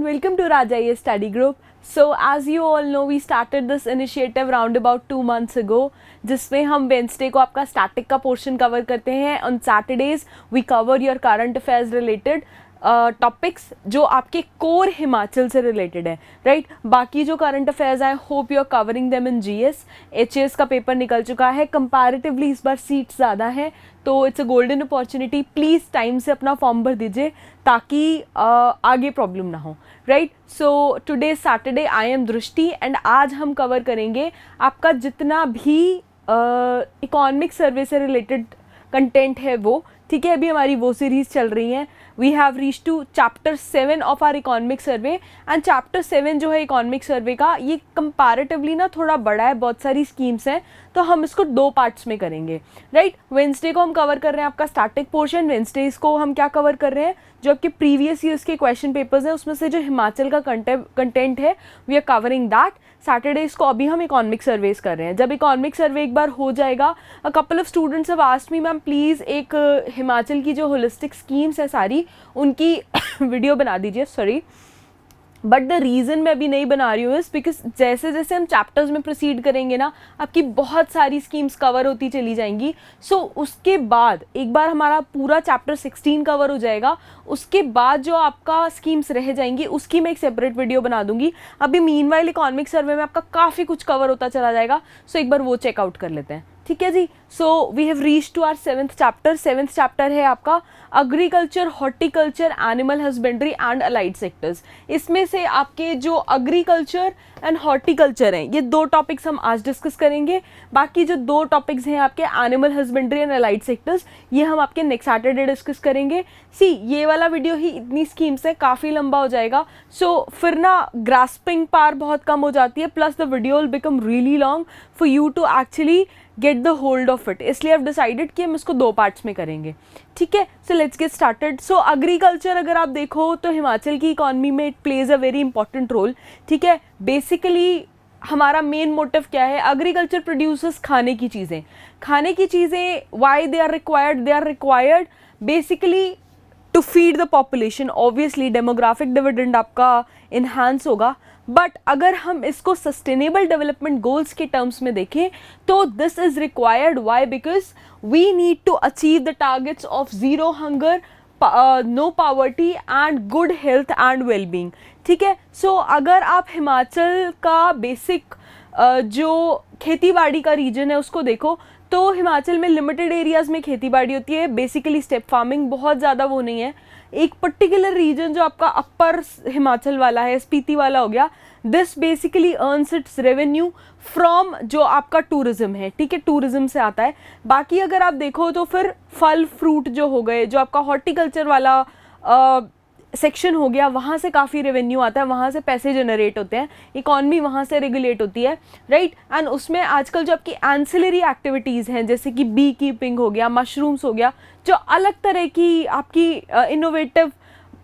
everyone, welcome to Rajaiya Study Group. So as you all know, we started this initiative round about 2 months ago, जिसमें हम Wednesday को आपका static का portion cover करते हैं. On Saturdays we cover your current affairs related topics जो आपके core Himachal से रिलेटेड है, राइट. बाकी जो current affairs I hope you are covering them in GS. HAS का पेपर निकल चुका है, कंपैरेटिवली इस बार सीट्स ज़्यादा हैं, तो it's a golden opportunity. Please time से अपना फॉर्म भर दीजिए ताकि आगे प्रॉब्लम ना हो, right. So today Saturday, I am दृष्टि एंड आज हम कवर करेंगे आपका जितना भी इकोनॉमिक सर्वे से रिलेटेड कंटेंट है वो, ठीक है. अभी हमारी वो सीरीज़ चल रही है. We have reach to chapter 7 of our economic survey and chapter 7 जो है इकोनॉमिक सर्वे का, ये कंपैरेटिवली ना थोड़ा बड़ा है, बहुत सारी स्कीम्स हैं, तो हम इसको 2 पार्ट्स में करेंगे, राइट. वेंसडे को हम कवर कर रहे हैं आपका स्टैटिक पोर्शन. वेंसडेज को हम क्या कवर कर रहे हैं, जो आपके प्रीवियस ईयर्स के क्वेश्चन पेपर्स हैं उसमें से जो हिमाचल का कंटेंट है we are covering that. Saturdays को अभी हम इकोनॉमिक सर्वेज कर रहे हैं. जब इकोनॉमिक सर्वे एक बार हो जाएगा, a couple of students have asked me ma'am please एक हिमाचल की जो होलिस्टिक स्कीम्स है सारी उनकी वीडियो बना दीजिए. सॉरी, बट द रीज़न मैं अभी नहीं बना रही हूँ इस बिकॉज जैसे जैसे हम चैप्टर्स में प्रोसीड करेंगे ना, आपकी बहुत सारी स्कीम्स कवर होती चली जाएंगी. सो उसके बाद एक बार हमारा पूरा चैप्टर 16 कवर हो जाएगा, उसके बाद जो आपका स्कीम्स रह जाएंगी उसकी मैं एक सेपरेट वीडियो बना दूंगी. अभी मीनवाइल इकोनॉमिक सर्वे में आपका काफ़ी कुछ कवर होता चला जाएगा, सो एक बार वो चेकआउट कर लेते हैं, ठीक है जी. So we have reach to our 7th chapter. 7th chapter है आपका agriculture, horticulture, animal husbandry and allied sectors. इसमें से आपके जो एग्रीकल्चर एंड हॉर्टिकल्चर हैं, ये 2 टॉपिक्स हम आज डिस्कस करेंगे. बाकी जो 2 टॉपिक्स हैं आपके animal husbandry and allied sectors, ये हम आपके नेक्स्ट सैटरडे डिस्कस करेंगे. सी ये वाला वीडियो ही इतनी स्कीम्स है, काफ़ी लंबा हो जाएगा, सो फिर ना ग्रास्पिंग पावर बहुत कम हो जाती है, plus the video will become really long for you to actually get the hold of it. इसलिए आई डिसाइडेड कि हम इसको 2 पार्ट्स में करेंगे, ठीक है. So let's get started. So agriculture अगर आप देखो तो हिमाचल की इकॉनमी में it plays a very important role, ठीक है. बेसिकली हमारा मेन मोटिव क्या है, एग्रीकल्चर प्रोड्यूसर्स खाने की चीज़ें. खाने की चीज़ें why they are required basically to feed the population. Obviously demographic dividend आपका इन्हांस होगा, बट अगर हम इसको सस्टेनेबल डेवलपमेंट गोल्स के टर्म्स में देखें तो this is required. Why? Because we need to achieve the targets of zero hunger, no poverty and good health and wellbeing, ठीक है. सो अगर आप हिमाचल का बेसिक जो खेती बाड़ी का रीजन है उसको देखो तो हिमाचल में लिमिटेड एरियाज़ में खेती बाड़ी होती है. बेसिकली स्टेप फार्मिंग बहुत ज़्यादा वो नहीं है. एक पर्टिकुलर रीजन जो आपका अपर हिमाचल वाला है, स्पीति वाला हो गया, this basically earns it's revenue from जो आपका टूरिज्म है, ठीक है, टूरिज्म से आता है. बाकी अगर आप देखो तो फिर फल फ्रूट जो हो गए, जो आपका हॉर्टिकल्चर वाला सेक्शन हो गया, वहाँ से काफ़ी रेवेन्यू आता है, वहाँ से पैसे जनरेट होते हैं, इकॉनमी वहाँ से रेगुलेट होती है, राइट. एंड उसमें आजकल जो आपकी एंसिलरी एक्टिविटीज़ हैं जैसे कि बी कीपिंग हो गया, मशरूम्स हो गया, जो अलग तरह की आपकी इनोवेटिव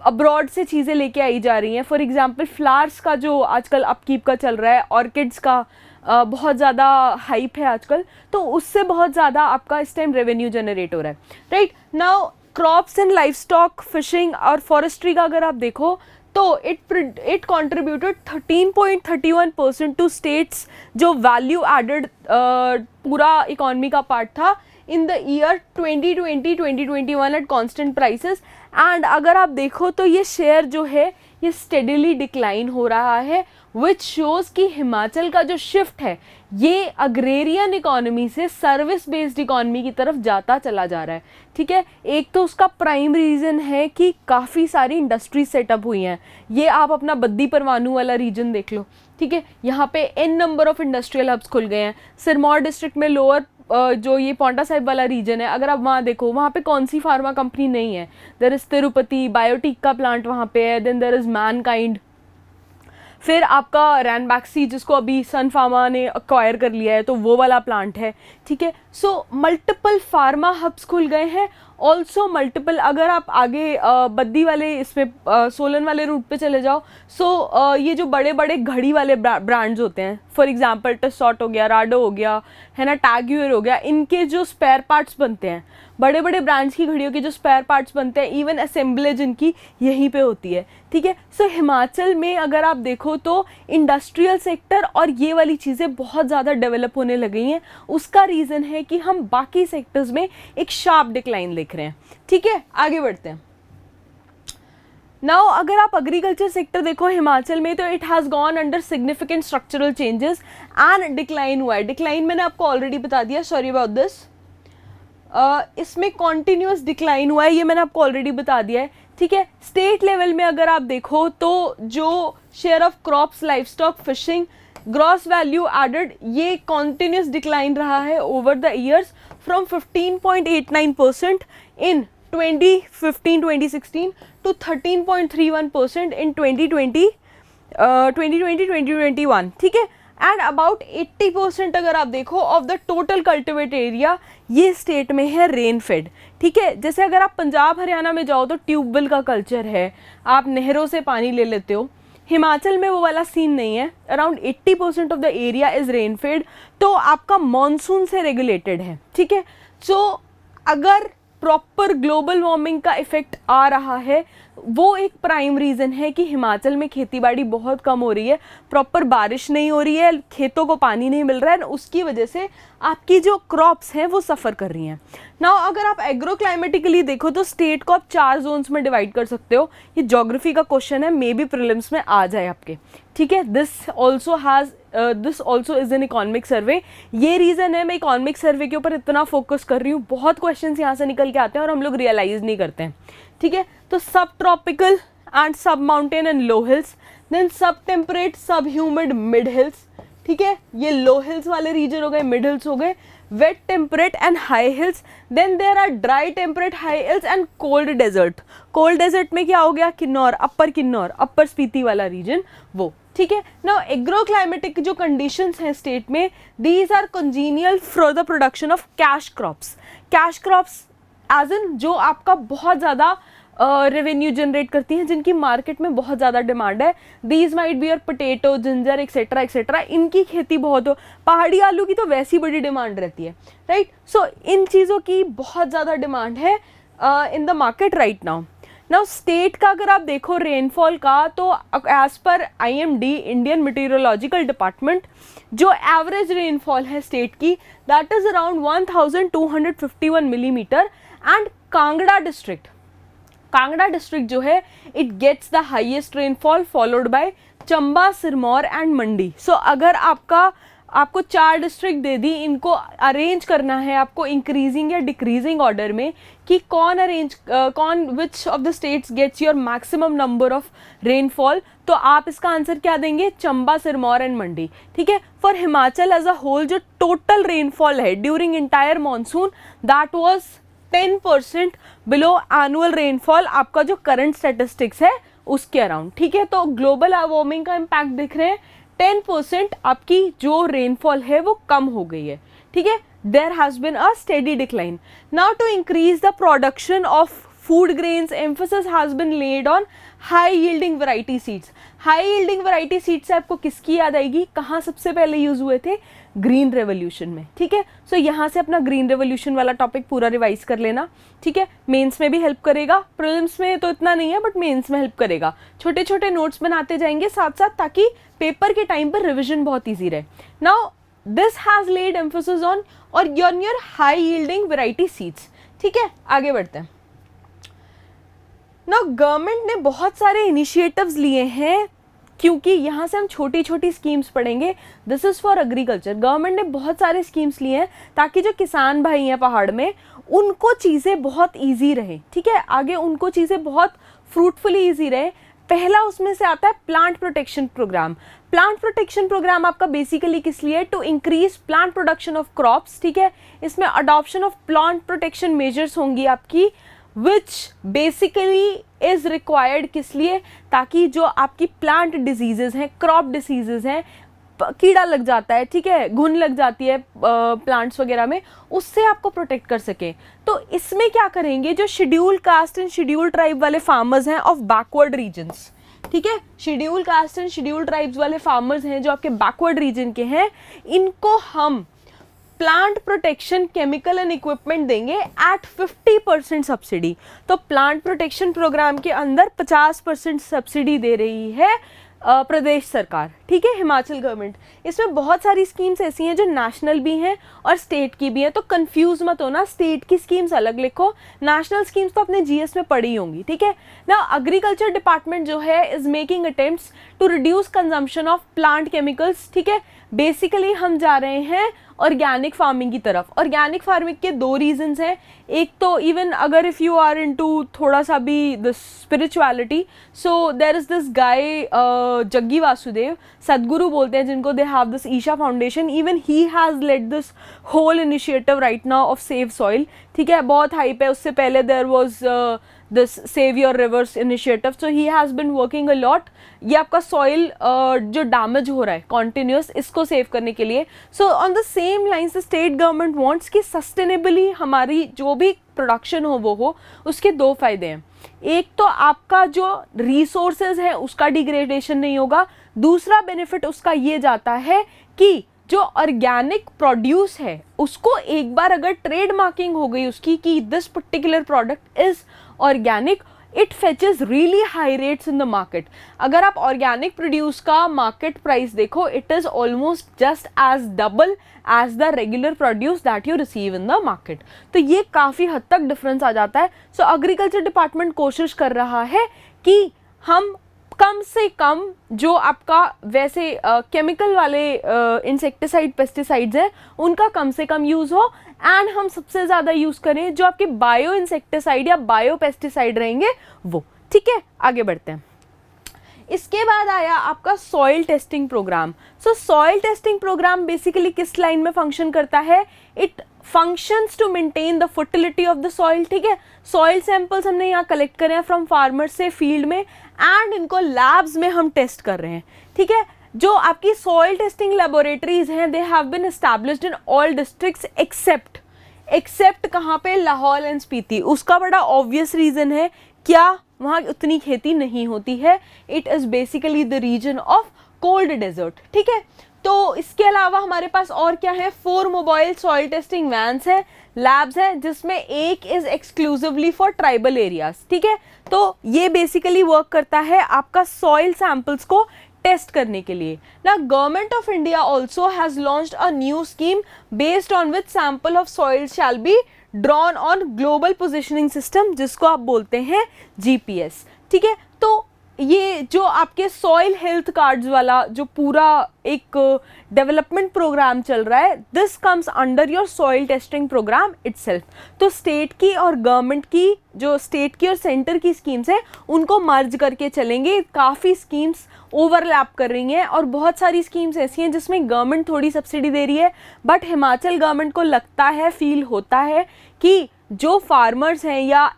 अब्रॉड से चीज़ें लेके आई जा रही हैं. फॉर एग्जांपल फ्लावर्स का जो आजकल अपकीप का चल रहा है, ऑर्किड्स का बहुत ज़्यादा हाइप है आजकल, तो उससे बहुत ज़्यादा आपका इस टाइम रेवेन्यू जनरेट हो रहा है, right. Now crops and life stock, fishing और फॉरेस्ट्री का अगर आप देखो तो इट कॉन्ट्रीब्यूटेड 13.31% टू स्टेट्स जो वैल्यू एडेड पूरा इकॉनमी का पार्ट था in the year 2020-2021 at constant prices. And अगर आप देखो तो ये शेयर जो है ये स्टेडिली डिक्लाइन हो रहा है, विच शोज़ कि हिमाचल का जो शिफ्ट है ये अग्रेरियन इकोनॉमी से सर्विस बेस्ड इकोनॉमी की तरफ जाता चला जा रहा है, ठीक है. एक तो उसका प्राइम रीज़न है कि काफ़ी सारी इंडस्ट्रीज सेटअप हुई हैं. ये आप अपना बद्दी परवाणू वाला रीजन देख लो, ठीक है, यहाँ पे n number of industrial hubs खुल गए हैं. सिरमौर डिस्ट्रिक्ट में लोअर जो ये पौंटा साहिब वाला रीजन है, अगर आप वहाँ देखो वहाँ पे कौन सी फार्मा कंपनी नहीं है. देयर इज़ तिरुपति बायोटिक का प्लांट वहाँ पे है, देन देयर इज़ मैनकाइंड. फिर आपका रैनबैक्सी जिसको अभी सन फार्मा ने अक्वायर कर लिया है, तो वो वाला प्लांट है, ठीक है. सो मल्टीपल फार्मा हब्स खुल गए हैं ऑल्सो मल्टीपल, अगर आप आगे बद्दी वाले इसमें सोलन वाले रूट पे चले जाओ, सो ये जो बड़े बड़े घड़ी वाले ब्रांड्स होते हैं, फॉर एग्जांपल टसॉट हो गया, राडो हो गया, है ना, टैग ह्यूर हो गया, इनके जो स्पेयर पार्ट्स बनते हैं, बड़े बड़े ब्रांड्स की घड़ियों के जो स्पेयर पार्ट्स बनते हैं, इवन असेंबलेज इनकी यहीं पे होती है, ठीक है। सो हिमाचल में अगर आप देखो तो इंडस्ट्रियल सेक्टर और ये वाली चीज़ें बहुत ज़्यादा डेवलप होने लगी हैं। उसका रीज़न है कि हम बाकी सेक्टर्स में एक शार्प डिक्लाइन देख रहे हैं, ठीक है। आगे बढ़ते हैं। नाउ अगर आप एग्रीकल्चर सेक्टर देखो हिमाचल में, तो it has gone under significant structural changes and decline हुआ है। डिक्लाइन मैंने आपको ऑलरेडी बता दिया, सॉरी अबाउट दिस। इसमें कॉन्टिन्यूस डिक्लाइन हुआ है, ये मैंने आपको ऑलरेडी बता दिया है, ठीक है। स्टेट लेवल में अगर आप देखो तो जो share of crops, livestock, fishing, gross value added, ये कॉन्टिन्यूस डिक्लाइन रहा है over the years from 15.89% in 2015-2016 to 13.31% in 2020-2021, ठीक है। एंड अबाउट 80% अगर आप देखो of the total cultivate area ये स्टेट में है रेन फेड, ठीक है। जैसे अगर आप पंजाब हरियाणा में जाओ तो ट्यूबवेल का कल्चर है, आप नहरों से पानी ले लेते हो। हिमाचल में वो वाला सीन नहीं है। Around 80% of the area is rain fade, तो आपका मॉनसून से रेगुलेटेड है, ठीक है। सो अगर प्रॉपर ग्लोबल वार्मिंग का इफेक्ट आ रहा है, वो एक प्राइम रीज़न है कि हिमाचल में खेतीबाड़ी बहुत कम हो रही है, प्रॉपर बारिश नहीं हो रही है, खेतों को पानी नहीं मिल रहा है, उसकी वजह से आपकी जो क्रॉप्स हैं वो सफ़र कर रही हैं। नाउ अगर आप एग्रो क्लाइमेटिकली देखो तो स्टेट को आप 4 जोन्स में डिवाइड कर सकते हो। ये ज्योग्राफी का क्वेश्चन है, मे बी प्रीलिम्स में आ जाए आपके, ठीक है। This also is an economic survey. ये रीज़न है मैं इकोनॉमिक सर्वे के ऊपर इतना फोकस कर रही हूँ, बहुत क्वेश्चन यहाँ से निकल के आते हैं और हम लोग रियलाइज़ नहीं करते हैं, ठीक है। तो सब tropical and sub mountain and low hills, then sub temperate, sub humid, mid hills, ठीक है। ये लो हिल्स वाले रीजन हो गए, मिड हिल्स हो गए, wet temperate and high hills, then there are dry temperate high hills and cold desert. Cold desert में क्या हो गया, किन्नौर, अपर स्पीति वाला रीजन वो, ठीक है। नाउ एग्रो क्लाइमेटिक जो कंडीशंस हैं स्टेट में, these are congenial for the production of cash crops. Cash crops as in जो आपका बहुत ज़्यादा रेवेन्यू जनरेट करती हैं, जिनकी मार्केट में बहुत ज़्यादा डिमांड है। These might be your potato, ginger, etcetera etcetera, इनकी खेती बहुत हो। पहाड़ी आलू की तो वैसी बड़ी डिमांड रहती है, राइट। सो इन चीज़ों की बहुत ज़्यादा डिमांड है इन the market right now state का अगर आप देखो रेनफॉल का, तो एज पर IMD, इंडियन मीटीरियोलॉजिकल डिपार्टमेंट, जो एवरेज रेनफॉल है स्टेट की, that is around 1251 millimetre. And Kangra district जो है, it gets the highest rainfall followed by Chamba, Sirmaur and Mandi. So अगर आपको 4 डिस्ट्रिक्ट दे दी, इनको अरेंज करना है आपको इंक्रीजिंग या डिक्रीजिंग ऑर्डर में कि which of the states gets your maximum number of rainfall, तो आप इसका आंसर क्या देंगे, चंबा, सिरमौर एंड मंडी, ठीक है। For Himachal as a whole जो टोटल रेनफॉल है during entire monsoon, that was 10% below annual rainfall, आपका जो करंट स्टेटिस्टिक्स है उसके अराउंड, ठीक है। तो ग्लोबल वार्मिंग का इम्पैक्ट दिख रहे हैं, 10% आपकी जो रेनफॉल है वो कम हो गई है, ठीक है। There has been a steady decline. Now to increase the production of food grains, emphasis has been laid on high yielding variety seeds. High yielding variety seeds से आपको किसकी याद आएगी, कहाँ सबसे पहले यूज हुए थे, ग्रीन रेवोल्यूशन में, ठीक है। सो यहाँ से अपना ग्रीन रेवोल्यूशन वाला टॉपिक पूरा रिवाइज कर लेना, ठीक है। मेंस में भी हेल्प करेगा, प्रीलिम्स में तो इतना नहीं है बट मेंस में हेल्प करेगा। छोटे छोटे नोट्स बनाते जाएंगे साथ साथ, ताकि पेपर के टाइम पर रिविजन बहुत ईजी रहे। Now this has lead emphasis on your high yielding variety seeds, ठीक है। आगे बढ़ते हैं। नाउ गवर्नमेंट ने बहुत सारे इनिशिएटिव्स लिए हैं, क्योंकि यहाँ से हम छोटी छोटी स्कीम्स पढ़ेंगे। This is for agriculture. Government ने बहुत सारे स्कीम्स लिए हैं ताकि जो किसान भाई हैं पहाड़ में, उनको चीज़ें बहुत इजी रहे, ठीक है, आगे उनको चीज़ें बहुत फ्रूटफुली इजी रहे। पहला उसमें से आता है plant protection programme. Plant protection programme आपका बेसिकली किस लिए, to increase plant production of crops, ठीक है। इसमें adoption of plant protection measures होंगी आपकी, विच बेसिकली इज रिक्वायर्ड किस लिए, ताकि जो आपकी प्लांट डिजीजेज हैं, क्रॉप डिसीजेज हैं, कीड़ा लग जाता है, ठीक है, घुन लग जाती है प्लांट्स वगैरह में, उससे आपको प्रोटेक्ट कर सकें। तो इसमें क्या करेंगे, जो schedule caste and schedule tribe वाले फार्मर्स हैं ऑफ बैकवर्ड रीजन्स, ठीक है, schedule caste and schedule tribes वाले फार्मर्स हैं जो आपके बैकवर्ड रीजन के हैं, इनको हम plant protection chemical and equipment देंगे एट 50% सब्सिडी। तो प्लांट प्रोटेक्शन प्रोग्राम के अंदर 50% सब्सिडी दे रही है प्रदेश सरकार, ठीक है, हिमाचल गवर्नमेंट। इसमें बहुत सारी स्कीम्स ऐसी हैं जो नेशनल भी हैं और स्टेट की भी हैं, तो कंफ्यूज मत होना, स्टेट की स्कीम्स अलग लिखो, नेशनल स्कीम्स तो अपने जीएस में पढ़ी होंगी, ठीक है ना। एग्रीकल्चर डिपार्टमेंट जो है is making attempts to reduce consumption of plant chemicals, ठीक है। बेसिकली हम जा रहे हैं ऑर्गेनिक फार्मिंग की तरफ। ऑर्गेनिक फार्मिंग के दो रीजंस हैं, एक तो इवन अगर इफ़ यू आर इनटू थोड़ा सा भी the spirituality, so there is this guy Jaggi Vasudev, Sadhguru बोलते हैं जिनको, they have this Isha foundation, even he has laid this whole initiative right now of save soil, ठीक है, बहुत हाइप है। उससे पहले there was this save your rivers initiative, so he has been working a lot. ये आपका soil जो damage हो रहा है कॉन्टिन्यूस, इसको सेव करने के लिए। So on the same lines the state government wants कि सस्टेनेबली हमारी जो भी प्रोडक्शन हो वो हो। उसके दो फायदे हैं, एक तो आपका जो रिसोर्सेज है उसका डिग्रेडेशन नहीं होगा, दूसरा बेनिफिट उसका ये जाता है कि जो ऑर्गेनिक प्रोड्यूस है उसको एक बार अगर ट्रेड मार्किंग हो गई उसकी कि this particular product is organic, it fetches really high rates in the market. अगर आप ऑर्गेनिक प्रोड्यूस का मार्केट प्राइस देखो, it is almost just as double as the regular produce that you receive in the market. तो ये काफ़ी हद तक difference आ जाता है। सो एग्रीकल्चर डिपार्टमेंट कोशिश कर रहा है कि हम कम से कम जो आपका वैसे केमिकल वाले इंसेक्टिसाइड पेस्टिसाइड्स हैं उनका कम से कम यूज़ हो, एंड हम सबसे ज़्यादा यूज़ करें जो आपके बायो इंसेक्टिसाइड या बायो पेस्टिसाइड रहेंगे वो, ठीक है। आगे बढ़ते हैं। इसके बाद आया आपका soil testing programme. So soil testing programme basically किस लाइन में फंक्शन करता है, it functions to maintain the fertility of the soil, ठीक है। सॉइल सैंपल्स हमने यहाँ कलेक्ट करे हैं फ्रॉम फार्मर्स से फील्ड में, एंड इनको लैब्स में हम टेस्ट कर रहे हैं, ठीक है। जो आपकी सॉइल टेस्टिंग लेबोरेटरीज हैं they have been established in all districts except कहाँ पे, लाहौल एंड स्पीति। उसका बड़ा ऑब्वियस रीजन है, क्या वहाँ उतनी खेती नहीं होती है, it is basically the reason of cold desert, ठीक है। तो इसके अलावा हमारे पास और क्या है, 4 मोबाइल सॉइल टेस्टिंग वैन्स हैं, लैब्स हैं, जिसमें एक is exclusively for tribal areas, ठीक है। तो ये बेसिकली वर्क करता है आपका सॉइल सैंपल्स को टेस्ट करने के लिए ना। Government of India also has launched a new scheme based on which sample of soil shall be drawn on global positioning system, जिसको आप बोलते हैं जीपीएस, ठीक है। तो ये जो आपके सॉइल हेल्थ कार्ड्स वाला जो पूरा एक डेवलपमेंट प्रोग्राम चल रहा है, this comes under your soil testing program itself. तो स्टेट की और गवर्नमेंट की, जो स्टेट की और सेंटर की स्कीम्स हैं उनको मर्ज करके चलेंगे। काफ़ी स्कीम्स ओवरलैप कर रही हैं और बहुत सारी स्कीम्स ऐसी हैं जिसमें गवर्नमेंट थोड़ी सब्सिडी दे रही है, बट हिमाचल गवर्नमेंट को लगता है, फील होता है कि जो फार्मर्स हैं या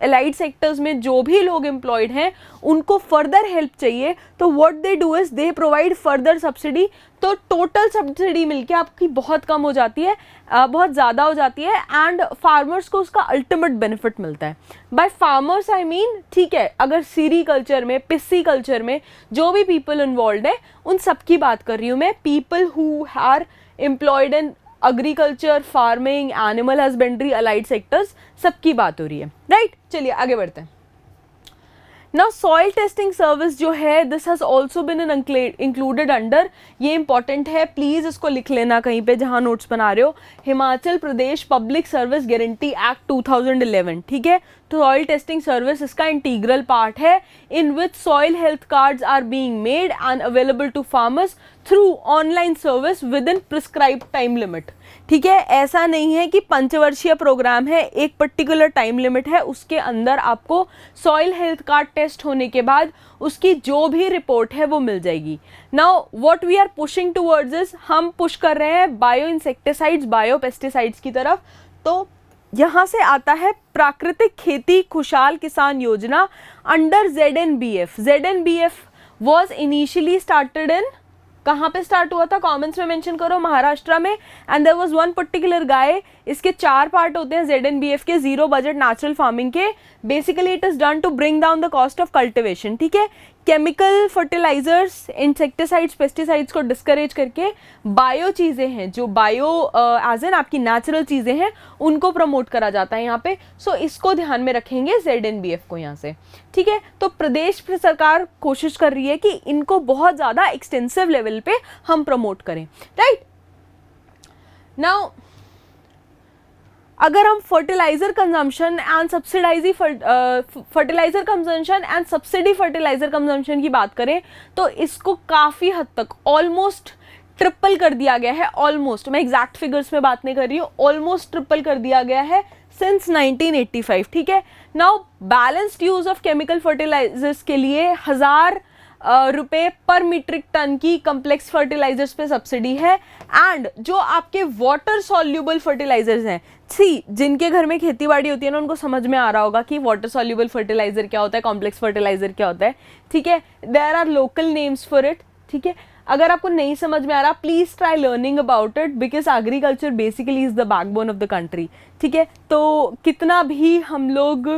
एलाइड सेक्टर्स में जो भी लोग एम्प्लॉयड हैं उनको फर्दर हेल्प चाहिए, तो what they do is they provide further subsidy. तो टोटल सब्सिडी मिलके आपकी बहुत कम हो जाती है, बहुत ज़्यादा हो जाती है, एंड फार्मर्स को उसका अल्टीमेट बेनिफिट मिलता है। बाय फार्मर्स आई मीन, ठीक है, अगर सीरी कल्चर में, पिस्सी कल्चर में जो भी पीपल इन्वॉल्व है उन सब की बात कर रही हूँ मैं, people who are employed in agriculture, farming, animal husbandry, allied sectors, सबकी बात हो रही है, राइट। चलिए आगे बढ़ते हैं। नाउ सॉइल टेस्टिंग सर्विस जो है, this has also been included under, ये इंपॉर्टेंट है, प्लीज़ इसको लिख लेना कहीं पे जहाँ नोट्स बना रहे हो, Himachal Pradesh public service guarantee act 2011, ठीक है। तो सॉइल टेस्टिंग सर्विस इसका इंटीग्रल पार्ट है, in which soil health cards are being made and available to farmers through online service within prescribe time limit, ठीक है। ऐसा नहीं है कि पंचवर्षीय प्रोग्राम है, एक पर्टिकुलर टाइम लिमिट है, उसके अंदर आपको सॉइल हेल्थ कार्ड टेस्ट होने के बाद उसकी जो भी रिपोर्ट है वो मिल जाएगी। Now what we are pushing towards is, हम पुश कर रहे हैं बायो इंसेक्टिसाइड्स, बायो पेस्टिसाइड्स की तरफ। तो यहाँ से आता है प्राकृतिक खेती खुशहाल किसान योजना under ZNBF। ZNBF was initially started in कहाँ पे स्टार्ट हुआ था, कमेंट्स में मेंशन करो, महाराष्ट्र में। And there was one particular guy, इसके 4 पार्ट होते हैं ZNBF के, जीरो बजट नेचुरल फार्मिंग के। Basically it is done to bring down the cost of cultivation, ठीक है। केमिकल फर्टिलाइजर्स, इंसेक्टिसाइड्स, पेस्टिसाइड्स को डिस्करेज करके बायो चीज़ें हैं, जो बायो एज एन आपकी नेचुरल चीज़ें हैं, उनको प्रमोट करा जाता है यहाँ पे। सो इसको ध्यान में रखेंगे ZNBF को यहाँ से, ठीक है। तो प्रदेश सरकार कोशिश कर रही है कि इनको बहुत ज़्यादा एक्सटेंसिव लेवल पे हम प्रमोट करें, राइट। नाउ अगर हम fertiliser consumption and subsidised fertiliser consumption and subsidy fertiliser consumption की बात करें तो इसको काफ़ी हद तक ऑलमोस्ट ट्रिपल कर दिया गया है। ऑलमोस्ट, मैं एग्जैक्ट फिगर्स में बात नहीं कर रही हूँ, ऑलमोस्ट ट्रिपल कर दिया गया है सिंस 1985, ठीक है। Now balanced use of chemical fertilizers के लिए 1000 रुपए पर मीट्रिक टन की कम्प्लेक्स फर्टिलाइजर्स पे सब्सिडी है। एंड जो आपके वाटर सॉल्यूबल फर्टिलाइजर्स हैं, सी जिनके घर में खेती बाड़ी होती है ना, उनको समझ में आ रहा होगा कि वाटर सॉल्यूबल फर्टिलाइजर क्या होता है, कॉम्प्लेक्स फर्टिलाइजर क्या होता है, ठीक है। There are local names for it, ठीक है। अगर आपको नहीं समझ में आ रहा, please try learning about it, because agriculture basically is the backbone of the country, ठीक है। तो कितना भी हम लोग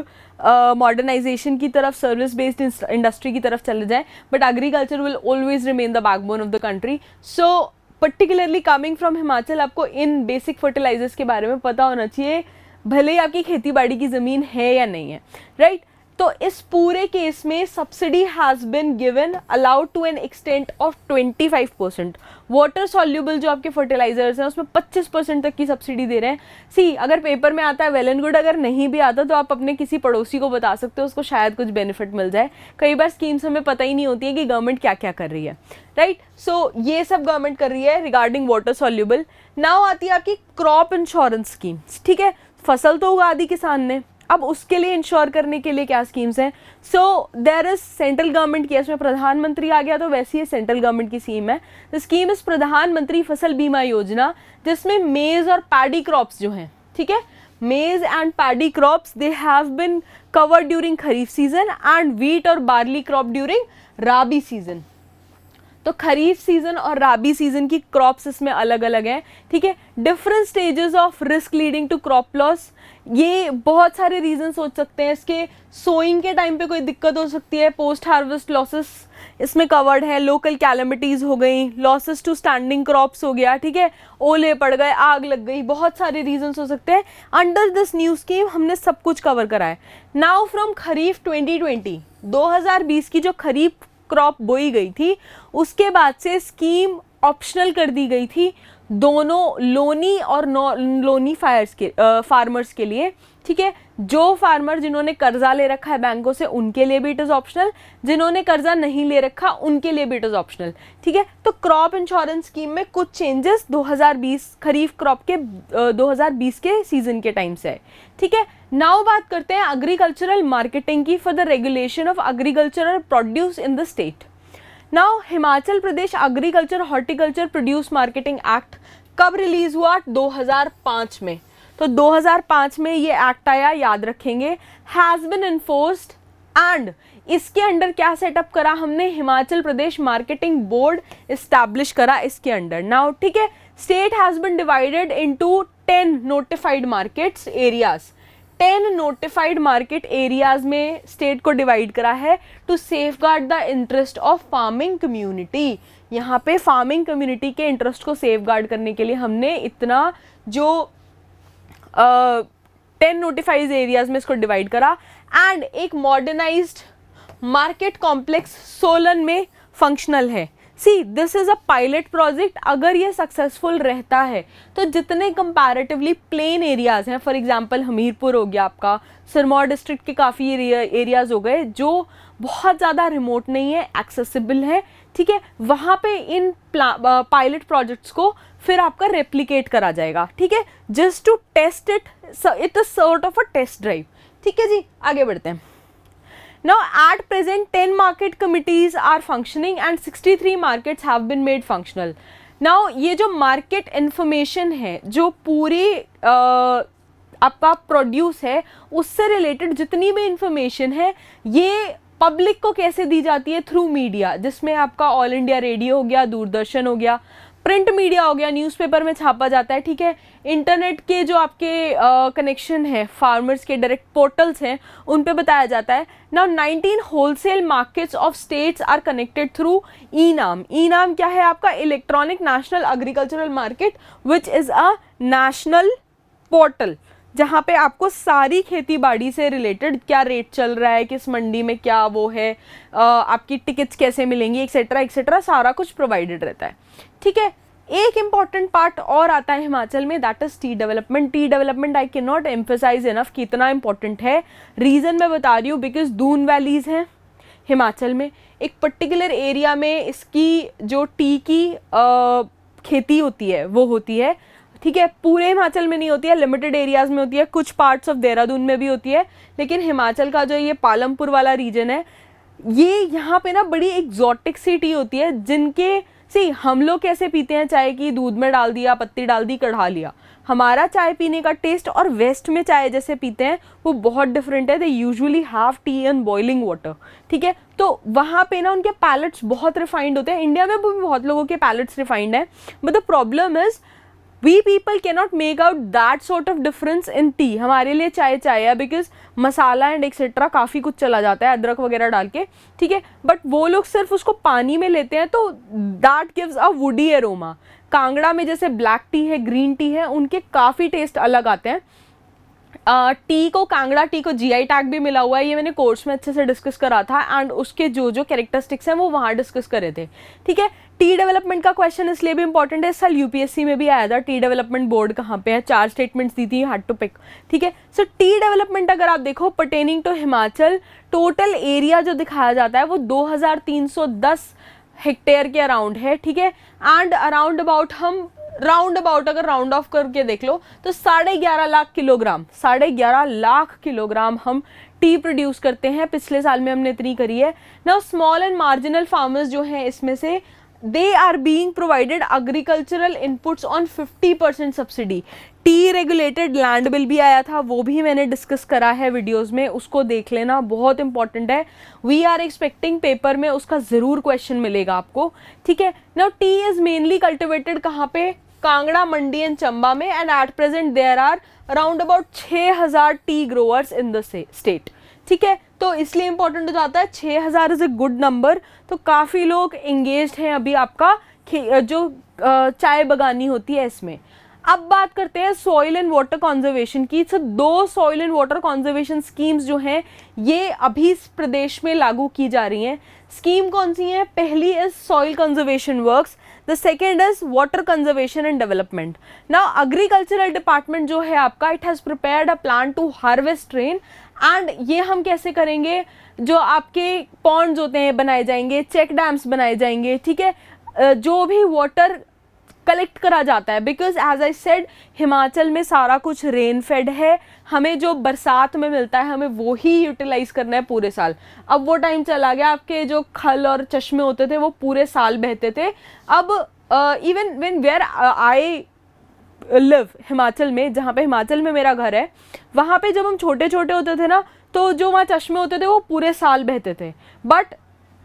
मॉडर्नाइजेशन की तरफ, सर्विस बेस्ड इंडस्ट्री की तरफ चले जाएं, but agriculture will always remain the backbone of the country. So particularly coming from Himachal, आपको इन बेसिक फर्टिलाइजर्स के बारे में पता होना चाहिए, भले ही आपकी खेती बाड़ी की ज़मीन है या नहीं है, राइट। तो इस पूरे केस में subsidy has been given allowed to an extent of 25%। Water soluble जो आपके फर्टिलाइजर्स हैं उसमें 25% तक की सब्सिडी दे रहे हैं। सी अगर पेपर में आता है वेल एंड गुड, अगर नहीं भी आता तो आप अपने किसी पड़ोसी को बता सकते हो, उसको शायद कुछ बेनिफिट मिल जाए। कई बार स्कीम्स हमें पता ही नहीं होती है कि गवर्नमेंट क्या क्या कर रही है, राइट। सो ये सब गवर्नमेंट कर रही है रिगार्डिंग वाटर सॉल्यूबल। नाउ आती है आपकी क्रॉप इंश्योरेंस स्कीम, ठीक है। फसल तो उगा दी किसान ने, अब उसके लिए इंश्योर करने के लिए क्या स्कीम्स हैं। So there is central government की, इसमें प्रधानमंत्री आ गया तो वैसी ये सेंट्रल गवर्नमेंट की स्कीम है। द स्कीम इज प्रधानमंत्री फसल बीमा योजना, जिसमें मेज और पैडी क्रॉप्स जो हैं, ठीक है, मेज and paddy crops they have been covered during kharif season and wheat और बार्ली क्रॉप ड्यूरिंग राबी सीजन। तो खरीफ सीजन और राबी सीजन की क्रॉप्स इसमें अलग अलग हैं, ठीक है। Different stages of risk leading to crop loss, ये बहुत सारे रीजन सोच सकते हैं इसके। सोइंग के टाइम पे कोई दिक्कत हो सकती है, पोस्ट हार्वेस्ट लॉसेस इसमें कवर्ड है, लोकल कैलेमिटीज हो गई, लॉसेस टू स्टैंडिंग क्रॉप्स हो गया, ठीक है, ओले पड़ गए, आग लग गई, बहुत सारे रीजन हो सकते हैं। अंडर दिस न्यू स्कीम हमने सब कुछ कवर करा है। नाउ फ्रॉम खरीफ 2020 की जो खरीफ क्रॉप बोई गई थी, उसके बाद से स्कीम ऑप्शनल कर दी गई थी दोनों लोनी और नॉन लोनी फार्मर्स के लिए, ठीक है। जो फार्मर जिन्होंने कर्जा ले रखा है बैंकों से, उनके लिए भी इट इज ऑप्शनल, जिन्होंने कर्जा नहीं ले रखा उनके लिए भी इट इज ऑप्शनल, ठीक है। तो क्रॉप इंश्योरेंस स्कीम में कुछ चेंजेस 2020 खरीफ क्रॉप के 2020 के सीजन के टाइम से है, ठीक है। नाउ बात करते हैं एग्रीकल्चरल मार्केटिंग की for the regulation of agricultural produce in the state. Now Himachal Pradesh agriculture horticulture produce marketing act कब रिलीज हुआ? 2005 में। तो 2005 में ये एक्ट आया, याद रखेंगे, हैज बिन इन्फोर्स्ड एंड इसके अंडर क्या सेटअप करा हमने? Himachal Pradesh marketing board establish करा इसके अंडर। नाउ ठीक है, state has been divided into 10 notified markets areas. 10 notified market areas में स्टेट को डिवाइड करा है to safeguard the interest of farming community. यहाँ पे फार्मिंग कम्युनिटी के इंटरेस्ट को सेफगार्ड करने के लिए हमने इतना जो 10 नोटिफाइड एरियाज में इसको डिवाइड करा। एंड एक मॉडर्नाइज्ड मार्केट कॉम्प्लेक्स सोलन में फंक्शनल है। See this is a pilot project. अगर ये सक्सेसफुल रहता है तो जितने कंपैरेटिवली प्लेन एरियाज हैं, फॉर एग्जांपल हमीरपुर हो गया आपका, सिरमौर डिस्ट्रिक्ट के काफ़ी एरियाज हो गए जो बहुत ज़्यादा रिमोट नहीं है, एक्सेसिबल है, ठीक है, वहाँ पे इन पायलट प्रोजेक्ट्स को फिर आपका रेप्लिकेट करा जाएगा, ठीक है, just to test it, it is sort of a test drive. ठीक है जी, आगे बढ़ते हैं। Now at present 10 market committees are functioning and 63 markets have been made functional. Now ये जो market information है, जो पूरी आपका प्रोड्यूस है उससे रिलेटेड जितनी भी इंफॉर्मेशन है, ये पब्लिक को कैसे दी जाती है? थ्रू मीडिया, जिसमें आपका ऑल इंडिया रेडियो हो गया, दूरदर्शन हो गया, प्रिंट मीडिया हो गया, न्यूज़पेपर में छापा जाता है, ठीक है। इंटरनेट के जो आपके कनेक्शन है, फार्मर्स के डायरेक्ट पोर्टल्स हैं, उन पे बताया जाता है। Now 19 wholesale markets of states are connected through e NAM. E NAM क्या है आपका? Electronic national agricultural market, which is a national portal, जहाँ पे आपको सारी खेती बाड़ी से रिलेटेड क्या रेट चल रहा है, किस मंडी में क्या वो है, आपकी टिकट्स कैसे मिलेंगी, एक्सेट्रा एक्सेट्रा, सारा कुछ प्रोवाइडेड रहता है, ठीक है। एक इम्पॉर्टेंट पार्ट और आता है हिमाचल में, that is tea development. Tea development I can not emphasize enough कितना इंपॉर्टेंट है। रीज़न मैं बता रही हूँ, बिकॉज दून वैलीज हैं हिमाचल में, एक पर्टिकुलर एरिया में इसकी जो टी की खेती होती है वो होती है, ठीक है। पूरे हिमाचल में नहीं होती है, लिमिटेड एरियाज में होती है, कुछ पार्ट्स ऑफ देहरादून में भी होती है, लेकिन हिमाचल का जो ये पालमपुर वाला रीजन है, ये यहाँ पे ना बड़ी एग्जॉटिक सी टी होती है, जिनके सी हम लोग कैसे पीते हैं चाय की, दूध में डाल दिया, पत्ती डाल दी, कढ़ा लिया। हमारा चाय पीने का टेस्ट और वेस्ट में चाय जैसे पीते हैं वो बहुत डिफरेंट है। They usually have T in boiling water, ठीक है। तो वहाँ पे ना उनके पैलेट्स बहुत रिफाइंड होते हैं। इंडिया में भी बहुत लोगों के पैलेट्स रिफाइंड है, but the problem is we people cannot make out that sort of difference in tea। हमारे लिए चाय चाय है, बिकॉज मसाला एंड एक्सेट्रा काफ़ी कुछ चला जाता है अदरक वगैरह डाल के, ठीक है। बट वो लोग सिर्फ उसको पानी में लेते हैं, तो that gives a woody aroma. Kangra में जैसे ब्लैक टी है, ग्रीन टी है, उनके काफ़ी टेस्ट अलग आते हैं। टी को, कांगड़ा टी को जीआई टैग भी मिला हुआ है, ये मैंने कोर्स में अच्छे से डिस्कस करा था, एंड उसके जो जो कैरेक्टरिस्टिक्स हैं वो वहाँ डिस्कस करे थे, ठीक है। टी डेवलपमेंट का क्वेश्चन इसलिए भी इंपॉर्टेंट है, इस साल यूपीएससी में भी आया था, टी डेवलपमेंट बोर्ड कहाँ पे है, 4 स्टेटमेंट्स दी थी, हैड टू पिक, ठीक है। सो टी डेवलपमेंट अगर आप देखो pertaining to Himachal, total area जो दिखाया जाता है वो 2310 हेक्टेयर के अराउंड है, ठीक है। एंड अराउंड अबाउट हम राउंड अबाउट अगर राउंड ऑफ करके देख लो तो 11.5 लाख किलोग्राम, 11.5 लाख किलोग्राम हम टी प्रोड्यूस करते हैं। पिछले साल में हमने इतनी करी है। Now small and marginal farmers जो हैं इसमें से, they are being provided agricultural inputs on 50% subsidy. Tea regulated land bill भी आया था, वो भी मैंने डिस्कस करा है वीडियोस में, उसको देख लेना, बहुत इंपॉर्टेंट है। वी आर एक्सपेक्टिंग पेपर में उसका ज़रूर क्वेश्चन मिलेगा आपको, ठीक है। Now tea is mainly cultivated कहाँ पे? कांगड़ा, मंडी एंड चंबा में, and at present there are around about 6000 tea growers in the state, ठीक है। तो इसलिए इंपॉर्टेंट हो जाता है, 6000 इज अ गुड नंबर, तो काफ़ी लोग एंगेज्ड हैं अभी आपका जो चाय बगानी होती है इसमें। अब बात करते हैं सॉइल एंड वाटर कंजर्वेशन की। तो 2 soil and water conservation schemes जो हैं ये अभी इस प्रदेश में लागू की जा रही हैं। स्कीम कौन सी है? पहली is soil conservation works, the second is water conservation and development. Now agricultural department जो है आपका, it has prepared a plan to harvest rain, and ये हम कैसे करेंगे? जो आपके पॉन्ड्स होते हैं बनाए जाएंगे, चेक डैम्स बनाए जाएंगे, ठीक है, जो भी वाटर कलेक्ट करा जाता है, because as I said Himachal में सारा कुछ रेन फेड है, हमें जो बरसात में मिलता है हमें वो ही यूटिलाइज करना है पूरे साल। अब वो टाइम चला गया, आपके जो खल और चश्मे होते थे वो पूरे साल बहते थे। अब even when where I live Himachal में, जहाँ पे हिमाचल में मेरा घर है, वहाँ पे जब हम छोटे छोटे होते थे ना, तो जो वहाँ चश्मे होते थे वो पूरे साल बहते थे। But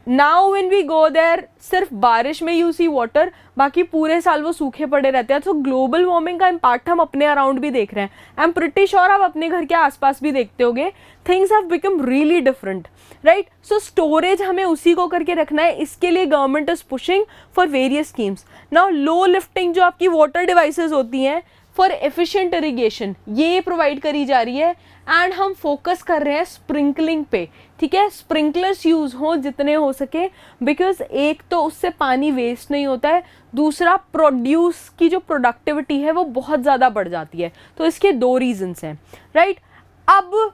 now when we go there, सिर्फ बारिश में यू सी वाटर, बाकी पूरे साल वो सूखे पड़े रहते हैं। तो ग्लोबल वार्मिंग का इम्पैक्ट हम अपने अराउंड भी देख रहे हैं। आई एम प्रिटी श्योर आप अपने घर के आसपास भी देखते होगे, things have become really different, right. So storage हमें उसी को करके रखना है, इसके लिए government is pushing for various schemes. Now low lifting जो आपकी वाटर डिवाइसेज होती हैं फॉर एफिशिएंट इरिगेशन, ये प्रोवाइड करी जा रही है, एंड हम फोकस कर रहे हैं स्प्रिंकलिंग पे, ठीक है। स्प्रिंकलर्स यूज़ हो जितने हो सके, बिकॉज एक तो उससे पानी वेस्ट नहीं होता है, दूसरा प्रोड्यूस की जो प्रोडक्टिविटी है वो बहुत ज़्यादा बढ़ जाती है। तो इसके 2 रीजंस हैं, राइट। अब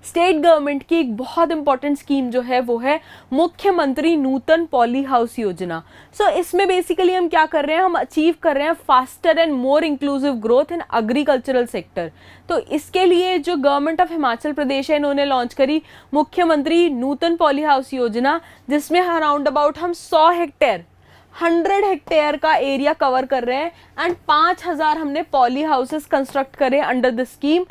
स्टेट गवर्नमेंट की एक बहुत इंपॉर्टेंट स्कीम जो है वो है मुख्यमंत्री नूतन पॉली हाउस योजना। सो इसमें बेसिकली हम क्या कर रहे हैं? हम अचीव कर रहे हैं faster and more inclusive growth in agricultural sector. तो इसके लिए जो गवर्नमेंट ऑफ हिमाचल प्रदेश है, इन्होंने लॉन्च करी मुख्यमंत्री नूतन पॉली हाउस योजना, जिसमें अराउंड अबाउट हम 100 हेक्टेयर का एरिया कवर कर रहे हैं, एंड 5000 हमने पॉली हाउसेस कंस्ट्रक्ट करे अंडर द स्कीम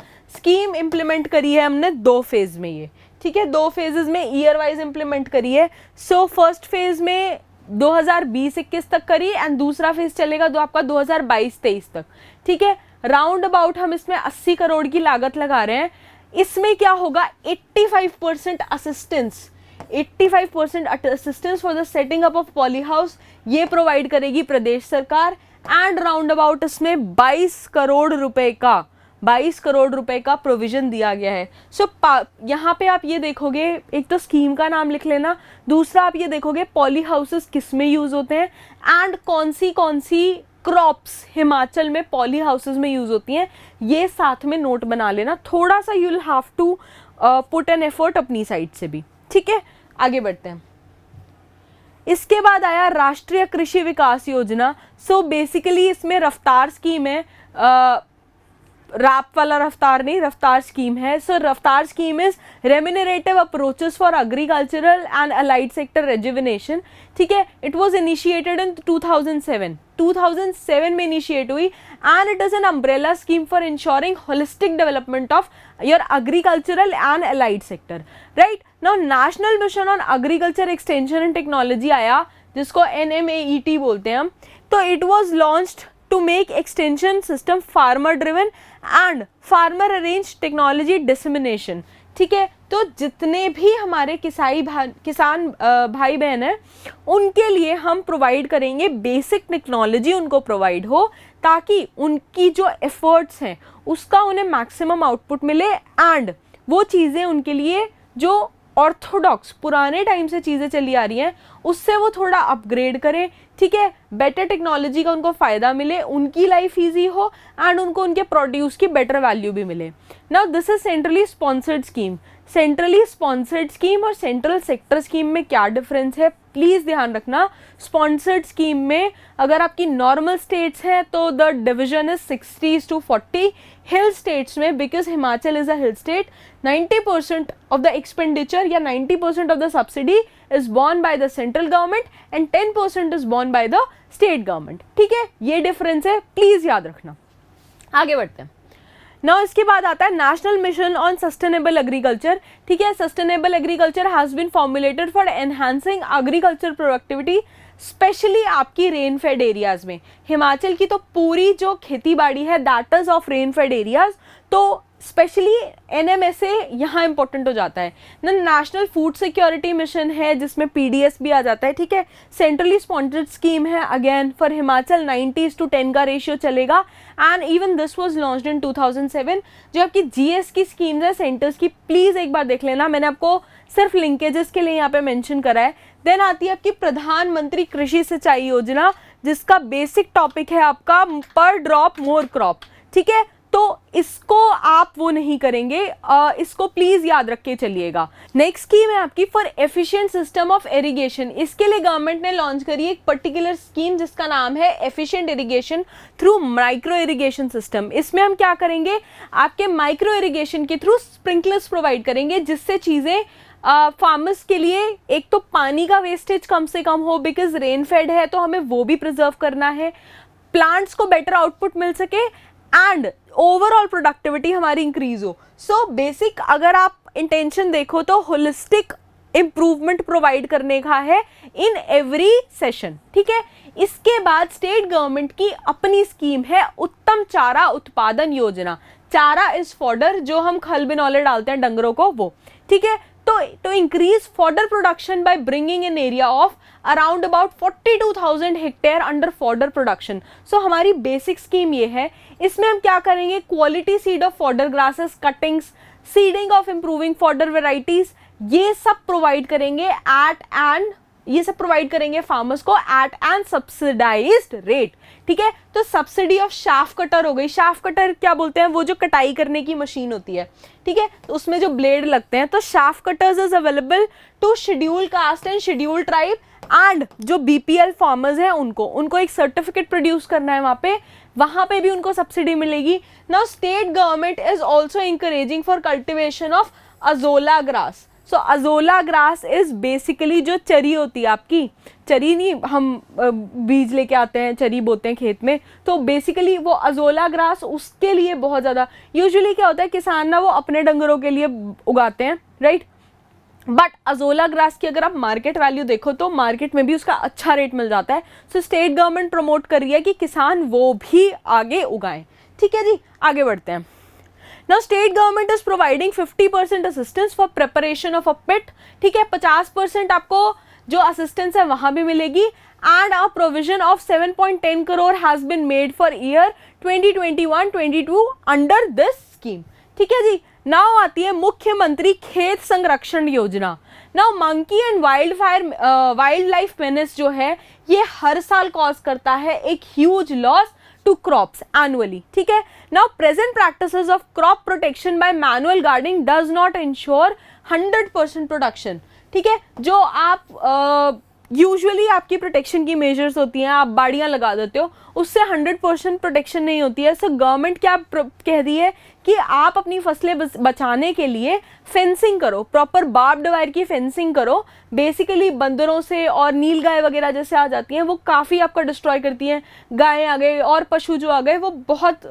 इम्प्लीमेंट करी है हमने 2 फेज में ये, ठीक ठीक है, 2 फेजेस में ईयर वाइज इंप्लीमेंट करी है। सो फर्स्ट फेज में 2020-21 तक करी एंड दूसरा फेज चलेगा तो आपका 2022-23 तक, ठीक है। राउंड अबाउट हम इसमें 80 करोड़ की लागत लगा रहे हैं। इसमें क्या होगा, 85% assistance, 85% assistance for the setting up of poly house ये प्रोवाइड करेगी प्रदेश सरकार एंड राउंड अबाउट इसमें 22 करोड़ रुपए का प्रोविजन दिया गया है। सो यहाँ पे आप ये देखोगे, एक तो स्कीम का नाम लिख लेना, दूसरा आप ये देखोगे पॉली हाउसेस किस में यूज होते हैं एंड कौन सी क्रॉप्स हिमाचल में पॉली हाउसेस में यूज होती हैं, ये साथ में नोट बना लेना। थोड़ा सा you will have to put an effort अपनी साइड से भी, ठीक है। आगे बढ़ते हैं। इसके बाद आया राष्ट्रीय कृषि विकास योजना। सो बेसिकली इसमें रफ्तार स्कीम है, रैप वाला रफ्तार नहीं, रफ्तार स्कीम है। सो रफ्तार scheme is remunerative approaches for agricultural and allied sector rejuvenation, ठीक है। इट वाज इनिशिएटेड इन 2007 में इनिशिएट हुई and it is an umbrella scheme for ensuring holistic development of your agricultural and allied sector, right. Now national mission on agriculture extension and technology आया, जिसको NMAET बोलते हैं हम। तो it was launched to make extension system farmer driven and farmer arranged technology dissemination, ठीक है। तो जितने भी हमारे किसान भाई बहन हैं उनके लिए हम प्रोवाइड करेंगे बेसिक टेक्नोलॉजी, उनको प्रोवाइड हो ताकि उनकी जो एफर्ट्स हैं उसका उन्हें मैक्सिमम आउटपुट मिले एंड वो चीज़ें उनके लिए जो ऑर्थोडॉक्स पुराने टाइम से चीज़ें चली आ रही हैं उससे वो थोड़ा अपग्रेड करें, ठीक है। बेटर टेक्नोलॉजी का उनको फ़ायदा मिले, उनकी लाइफ ईजी हो एंड उनको उनके प्रोड्यूस की बेटर वैल्यू भी मिले। Now this is centrally sponsored scheme. Centrally sponsored scheme और सेंट्रल सेक्टर स्कीम में क्या डिफरेंस है, प्लीज़ ध्यान रखना। स्पॉन्सर्ड स्कीम में अगर आपकी नॉर्मल स्टेट्स हैं तो the division is 60:40। Hill states में, because Himachal is a hill state, 90% of the expenditure या 90% of the subsidy is borne by the central government and 10% is borne by the state government, ठीक है। ये difference है, please याद रखना। आगे बढ़ते हैं। नाउ इसके बाद आता है national mission on sustainable agriculture, ठीक है। Sustainable agriculture has been formulated for enhancing agriculture productivity specially आपकी रेन फेड एरियाज में। हिमाचल की तो पूरी जो खेती बाड़ी है that is of rain fed areas, तो स्पेशली NMSA यहाँ इंपॉर्टेंट हो जाता है ना। नेशनल फूड सिक्योरिटी मिशन है जिसमें PDS भी आ जाता है, ठीक है। सेंट्रली स्पॉन्सर्ड स्कीम है, अगेन फॉर हिमाचल 90:10 का रेशियो चलेगा and even this was launched इन 2007। जो आपकी GS की स्कीम्स है सेंटर्स की, प्लीज़ एक बार देख लेना, मैंने आपको सिर्फ लिंकेजेस के लिए यहाँ पे मेंशन करा है। देन आती है आपकी प्रधानमंत्री कृषि सिंचाई योजना, जिसका बेसिक टॉपिक है आपका पर ड्रॉप मोर क्रॉप, ठीक है। तो इसको आप वो नहीं करेंगे, इसको प्लीज याद रख के चलिएगा। नेक्स्ट स्कीम है आपकी for efficient system of irrigation. इसके लिए गवर्नमेंट ने लॉन्च करी एक पर्टिकुलर स्कीम जिसका नाम है efficient irrigation through micro irrigation system. इसमें हम क्या करेंगे, आपके माइक्रो इरिगेशन के थ्रू स्प्रिंकलर्स प्रोवाइड करेंगे, जिससे चीज़ें फार्मर्स के लिए एक तो पानी का वेस्टेज कम से कम हो, बिकॉज रेन फेड है तो हमें वो भी प्रिजर्व करना है, प्लांट्स को बेटर आउटपुट मिल सके एंड ओवरऑल प्रोडक्टिविटी हमारी इंक्रीज हो। सो बेसिक अगर आप इंटेंशन देखो तो होलिस्टिक इंप्रूवमेंट प्रोवाइड करने का है इन एवरी सेशन, ठीक है। इसके बाद स्टेट गवर्नमेंट की अपनी स्कीम है उत्तम चारा उत्पादन योजना। चारा इज फॉडर, जो हम खल बिनौले डालते हैं डंगरों को, वो, ठीक है। तो increase fodder production by bringing an area of around about 42,000 hectare under fodder production. So हमारी बेसिक स्कीम ये है। इसमें हम क्या करेंगे, quality seed of fodder grasses, cuttings, seeding of improving fodder varieties, ये सब प्रोवाइड करेंगे फार्मर्स को एट एन सब्सिडाइज्ड रेट, ठीक है। तो सब्सिडी ऑफ शाफ्ट कटर हो गई। शाफ्ट कटर क्या बोलते हैं, वो जो कटाई करने की मशीन होती है, ठीक है, तो उसमें जो ब्लेड लगते हैं। तो chaff cutters is available to schedule caste and schedule tribe and जो BPL फार्मर्स हैं उनको एक सर्टिफिकेट प्रोड्यूस करना है वहाँ पे भी उनको सब्सिडी मिलेगी। Now state government is also encouraging for cultivation of azolla grass. So azolla grass is basically जो चरी होती है आपकी, चरी नहीं, हम बीज लेके आते हैं, चरी बोते हैं खेत में, तो बेसिकली वो अजोला ग्रास उसके लिए बहुत ज़्यादा, यूजुअली क्या होता है किसान ना वो अपने डंगरों के लिए उगाते हैं, राइट। बट अजोला ग्रास की अगर आप मार्केट वैल्यू देखो तो मार्केट में भी उसका अच्छा रेट मिल जाता है। सो स्टेट गवर्नमेंट प्रमोट कर रही है कि किसान वो भी आगे उगाएं। ठीक है जी, आगे बढ़ते हैं। Now state government is providing 50% assistance for preparation of a pit. ठीक है, 50% आपको जो असिस्टेंस है वहां भी मिलेगी। And a provision of 7.10 crore has been made for year 2021-22 under this scheme. ठीक है जी, नाउ आती है मुख्यमंत्री खेत संरक्षण योजना। Now monkey and wild life menace जो है ये हर साल कॉज करता है एक huge loss to crops annually. ठीक है, now present practices of crop protection by manual gardening does not ensure 100% production. ठीक है, जो आप यूजुअली आपकी प्रोटेक्शन की मेजर्स होती हैं, आप बाड़ियां लगा देते हो, उससे 100% प्रोटेक्शन नहीं होती है। सो गवर्नमेंट क्या कह रही है कि आप अपनी फसलें बचाने के लिए फेंसिंग करो, प्रॉपर बार्ब्ड वायर की फेंसिंग करो। बेसिकली बंदरों से और नील गाय वगैरह जैसे आ जाती हैं वो काफ़ी आपका डिस्ट्रॉय करती हैं। गायें आ गए और पशु जो आ गए वो बहुत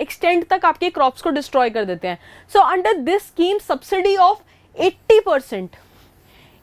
एक्सटेंड तक आपके क्रॉप्स को डिस्ट्रॉय कर देते हैं। So under this scheme subsidy of 80%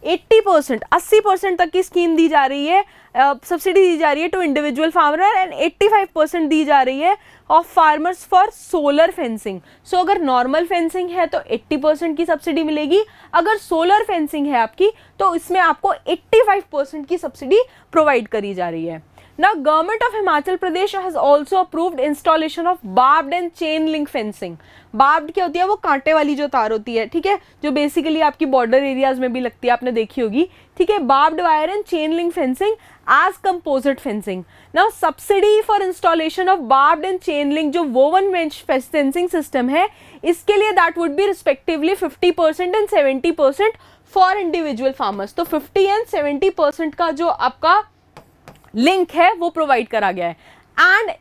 80% तक की स्कीम दी जा रही है, सब्सिडी दी जा रही है टू इंडिविजुअल फार्मर एंड 85% दी जा रही है of farmers for solar fencing. So अगर नॉर्मल फेंसिंग है तो 80% की सब्सिडी मिलेगी, अगर सोलर फेंसिंग है आपकी तो इसमें आपको 85% की सब्सिडी प्रोवाइड करी जा रही है। Now, Government of Himachal Pradesh has also approved installation of barbed and chain link fencing. Barbed क्या होती है? वो कांटे वाली जो तार होती है, ठीक है, जो बेसिकली आपकी बॉर्डर एरियाज में भी लगती है, आपने देखी होगी। ठीक है, barbed wire and chain link fencing as composite fencing. Now, subsidy for installation of barbed and chain link जो woven mesh fencing system है, इसके लिए that would be respectively 50% and 70% for individual farmers. तो 50 and 70% का जो आपका link है वो प्रोवाइड करा गया है। एंड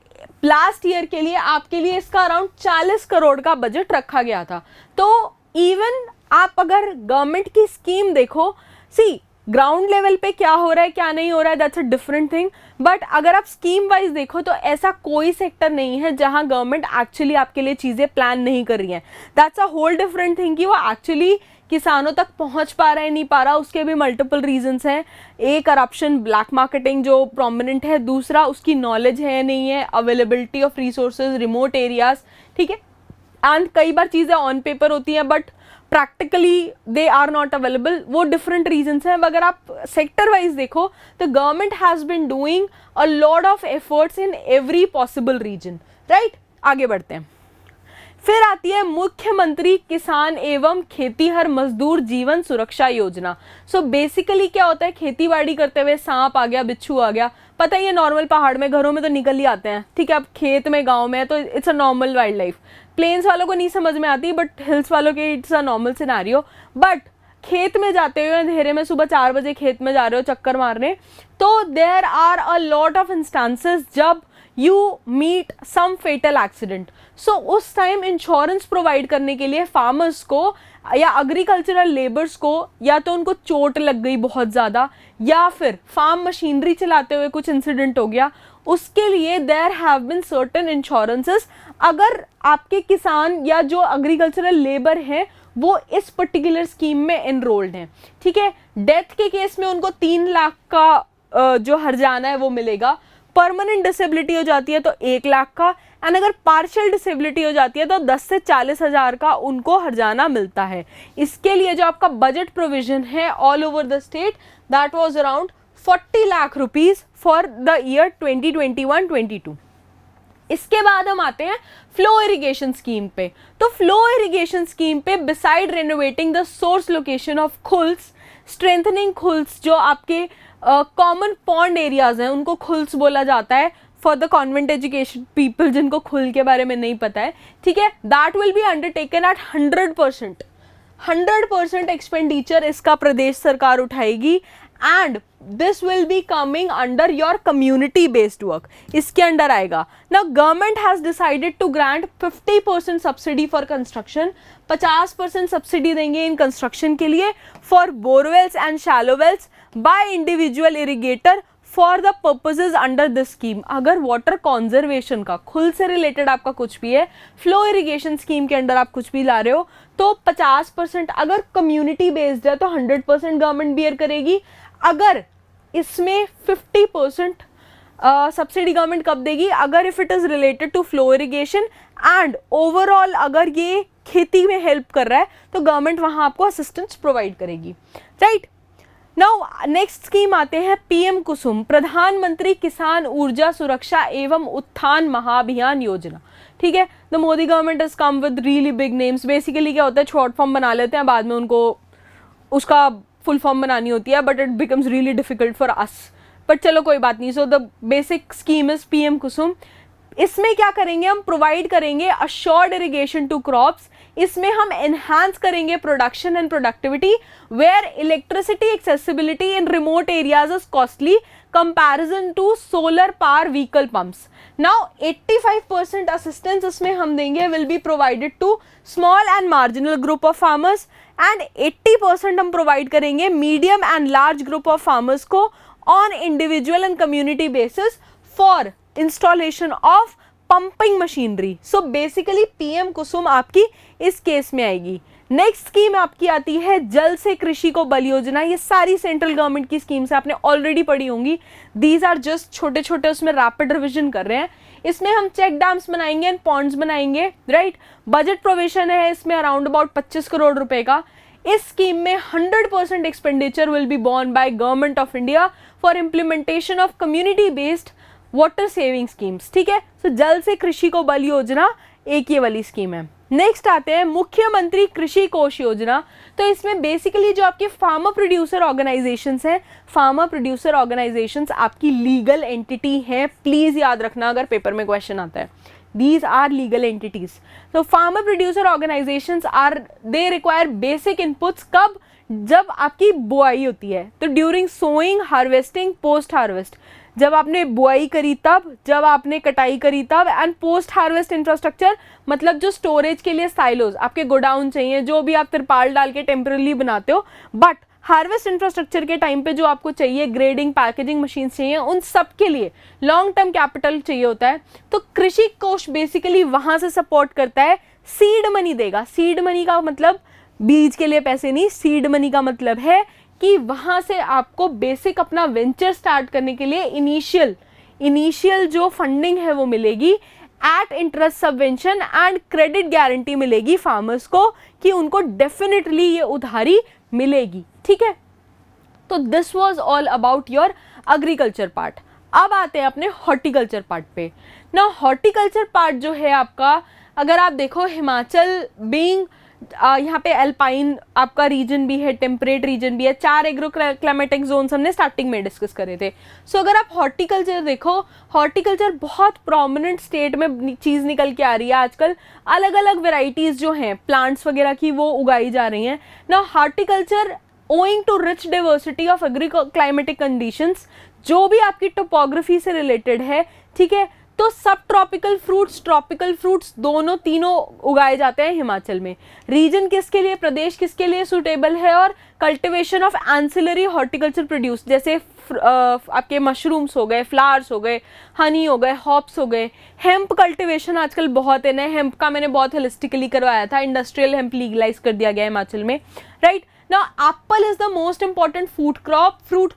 लास्ट ईयर के लिए आपके लिए इसका अराउंड 40 करोड़ का बजट रखा गया था। तो इवन आप अगर गवर्नमेंट की स्कीम देखो, सी ग्राउंड लेवल पे क्या हो रहा है क्या नहीं हो रहा है that's a different thing, but अगर आप स्कीम वाइज देखो तो ऐसा कोई सेक्टर नहीं है जहां गवर्नमेंट एक्चुअली आपके लिए चीजें प्लान नहीं कर रही है। That's a whole different thing कि वो एक्चुअली किसानों तक पहुंच पा रहा है नहीं पा रहा, उसके भी मल्टीपल रीजंस हैं। एक करप्शन ब्लैक मार्केटिंग जो प्रोमिनेंट है, दूसरा उसकी नॉलेज है नहीं है, availability of resources remote areas. ठीक है, एंड कई बार चीज़ें ऑन पेपर होती हैं but practically they are not available, वो डिफरेंट रीजंस हैं। अगर आप सेक्टर वाइज देखो तो government has been doing a lot of efforts in every possible region, right. आगे बढ़ते हैं। फिर आती है मुख्यमंत्री किसान एवं खेतीहर मजदूर जीवन सुरक्षा योजना। सो बेसिकली क्या होता है, खेती बाड़ी करते हुए सांप आ गया, बिच्छू आ गया, पता ही है नॉर्मल पहाड़ में घरों में तो निकल ही आते हैं। ठीक है, अब खेत में गांव में तो it's a normal wild life. Plains वालों को नहीं समझ में आती बट हिल्स वालों के it's a normal scenario. But खेत में जाते हुए अंधेरे में सुबह 4 बजे खेत में जा रहे हो चक्कर मारने, तो there are a lot of instances जब you meet some fatal accident. So उस टाइम इंश्योरेंस प्रोवाइड करने के लिए फार्मर्स को या एग्रीकल्चरल लेबर्स को या तो उनको चोट लग गई बहुत ज़्यादा या फिर फार्म मशीनरी चलाते हुए कुछ इंसिडेंट हो गया, उसके लिए there have been certain insurances. अगर आपके किसान या जो एग्रीकल्चरल लेबर हैं वो इस पर्टिकुलर स्कीम में एनरोल्ड हैं, ठीक है, डेथ के केस में उनको 3 लाख का जो हर्जाना है वो मिलेगा। परमानेंट डिसेबिलिटी हो जाती है तो 1 लाख का, एंड अगर पार्शियल डिसेबिलिटी हो जाती है तो 10 से 40 हज़ार का उनको हर्जाना मिलता है। इसके लिए जो आपका बजट प्रोविजन है all over the state that was around 40 lakh rupees for the year 2021-22। इसके बाद हम आते हैं फ्लो इरिगेशन स्कीम पे। तो फ्लो इरिगेशन स्कीम पे beside renovating the source location of kuhls, strengthening kuhls, जो आपके कॉमन पॉन्ड एरियाज हैं उनको खुल्स बोला जाता है for the convent education people जिनको खुल के बारे में नहीं पता है, ठीक है, that will be undertaken at 100% expenditure इसका प्रदेश सरकार उठाएगी and this will be coming under your community based work, इसके अंडर आएगा। Now government has decided to grant 50% subsidy for construction, 50% subsidy देंगे इन कंस्ट्रक्शन के लिए for borewells and shallow wells by individual irrigator for the purposes under this scheme. अगर water conservation का खुल से related आपका कुछ भी है, फ्लो इरिगेशन स्कीम के अंडर आप कुछ भी ला रहे हो, तो 50%, अगर कम्युनिटी बेस्ड है तो 100% गवर्नमेंट बियर करेगी। अगर इसमें 50% सब्सिडी गवर्नमेंट कब देगी? अगर if it is related to flow irrigation and overall अगर ये खेती में हेल्प कर रहा है तो गवर्नमेंट वहां आपको असिस्टेंस प्रोवाइड करेगी, राइट। नाउ नेक्स्ट स्कीम आते हैं पीएम कुसुम, प्रधानमंत्री किसान ऊर्जा सुरक्षा एवं उत्थान महाअभियान योजना। ठीक है, the Modi government has come with really big names. Basically क्या होता है, शॉर्ट फॉर्म बना लेते हैं, बाद में उनको उसका फुल फॉर्म बनानी होती है, but it becomes really difficult for us, but चलो कोई बात नहीं। So the basic scheme is PM Kusum. इसमें क्या करेंगे, हम प्रोवाइड करेंगे अश्योर्ड इरिगेशन टू क्रॉप्स। इसमें हम एनहांस करेंगे production and productivity where electricity accessibility in remote areas is costly comparison to solar power vehicle pumps. Now 85% assistance इसमें हम देंगे will be provided to small and marginal group of farmers and 80% हम provide करेंगे medium and large group of farmers को on individual and community basis for installation of pumping machinery. So basically PM Kusum आपकी इस case में आएगी। Next scheme आपकी आती है जल से कृषि को बल योजना। ये सारी सेंट्रल गवर्नमेंट की स्कीम्स आपने ऑलरेडी पढ़ी होंगी। दीज आर जस्ट छोटे छोटे, उसमें रैपिड रिविजन कर रहे हैं। इसमें हम चेक डैम्स बनाएंगे एंड पॉन्ड्स बनाएंगे, राइट। बजट प्रोविजन है इसमें अराउंड अबाउट 25 करोड़ रुपए का। इस स्कीम में 100% expenditure will be borne by government of India for implementation of community based water saving schemes. ठीक है, सो जल से कृषि को बल योजना एक ये वाली स्कीम है। नेक्स्ट आते हैं मुख्यमंत्री कृषि कोष योजना। तो इसमें बेसिकली जो आपके फार्मर प्रोड्यूसर ऑर्गेनाइजेशंस हैं, फार्मर प्रोड्यूसर ऑर्गेनाइजेशंस आपकी लीगल एंटिटी हैं, प्लीज याद रखना अगर पेपर में क्वेश्चन आता है। These are legal entities. So farmer producer organizations are, they require basic inputs कब? जब आपकी बुआई होती है, तो during sowing, harvesting, post harvest. जब आपने बुआई करी तब, जब आपने कटाई करी तब, एंड पोस्ट हार्वेस्ट इंफ्रास्ट्रक्चर मतलब जो स्टोरेज के लिए साइलोज, आपके गोडाउन चाहिए, जो भी आप तिरपाल डाल के टेम्पररी बनाते हो, बट हार्वेस्ट इंफ्रास्ट्रक्चर के टाइम पे जो आपको चाहिए, ग्रेडिंग, पैकेजिंग मशीन चाहिए, उन सब के लिए लॉन्ग टर्म कैपिटल चाहिए होता है। तो कृषि कोष बेसिकली वहां से सपोर्ट करता है, सीड मनी देगा। सीड मनी का मतलब बीज के लिए पैसे नहीं, सीड मनी का मतलब है कि वहां से आपको बेसिक अपना वेंचर स्टार्ट करने के लिए इनिशियल जो फंडिंग है वो मिलेगी at interest subvention and credit guarantee मिलेगी फार्मर्स को कि उनको डेफिनेटली ये उधारी मिलेगी। ठीक है, तो this was all about your agriculture part. अब आते हैं अपने हॉर्टिकल्चर पार्ट पे ना। हॉर्टिकल्चर पार्ट जो है आपका, अगर आप देखो हिमाचल बीइंग यहाँ पे अल्पाइन आपका रीजन भी है, टेम्परेट रीजन भी है, 4 एग्रो क्लाइमेटिक जोन्स हमने स्टार्टिंग में डिस्कस करे थे। सो अगर आप हॉर्टिकल्चर देखो, हॉर्टिकल्चर बहुत प्रोमिनेंट स्टेट में चीज़ निकल के आ रही है आजकल। अलग अलग वेराइटीज़ जो हैं प्लांट्स वगैरह की वो उगाई जा रही हैं ना। Horticulture owing to rich diversity of climatic conditions, जो भी आपकी टोपोग्राफी से रिलेटेड है, ठीक है, तो सब ट्रॉपिकल फ्रूट्स, ट्रॉपिकल फ्रूट्स दोनों तीनों उगाए जाते हैं हिमाचल में। रीजन किसके लिए, प्रदेश किसके लिए सूटेबल है, और cultivation of ancillary horticulture produce, जैसे आपके मशरूम्स हो गए, फ्लावर्स हो गए, हनी हो गए, हॉप्स हो गए। हेम्प कल्टिवेशन आजकल बहुत है ना, हेम्प का मैंने बहुत होलिस्टिकली करवाया था, इंडस्ट्रियल हेम्प लीगलाइज कर दिया गया हिमाचल में, right. Now apple is the most important fruit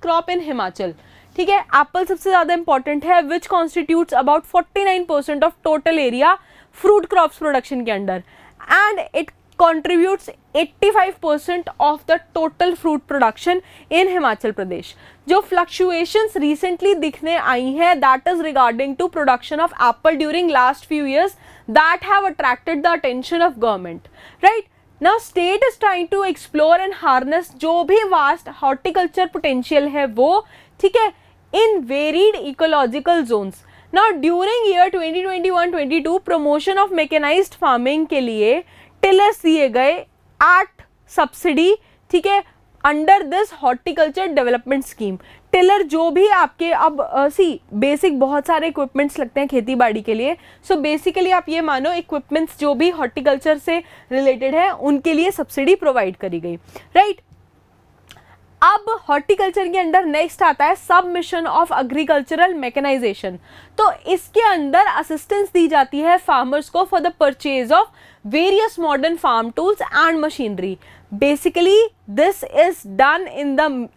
crop in Himachal. ठीक है, एप्पल सबसे ज्यादा इंपॉर्टेंट है, which constitutes about 49% of total area fruit crops production के under, and it contributes 85% of the total fruit production in Himachal Pradesh. जो fluctuations recently दिखने आई हैं, that is regarding to production of apple during last few years that have attracted the attention of government, right? Now state is trying to explore and harness जो भी vast horticulture potential है वो, ठीक है, in varied ecological zones। Now during year 2021-22 promotion of mechanized farming के लिए tillers दिए गए 8 सब्सिडी, ठीक है, under this horticulture development scheme. Tiller जो भी आपके अब बेसिक बहुत सारे इक्विपमेंट्स लगते हैं खेती बाड़ी के लिए। सो बेसिकली आप ये मानो इक्विपमेंट्स जो भी हॉर्टिकल्चर से रिलेटेड है उनके लिए सब्सिडी प्रोवाइड करी गई, राइट। अब हॉर्टिकल्चर के अंडर नेक्स्ट आता है सबमिशन ऑफ एग्रीकल्चरल मैकेनाइजेशन। तो इसके अंदर असिस्टेंस दी जाती है फार्मर्स को for the purchase of various modern farm tools and machinery. Basically this is done in the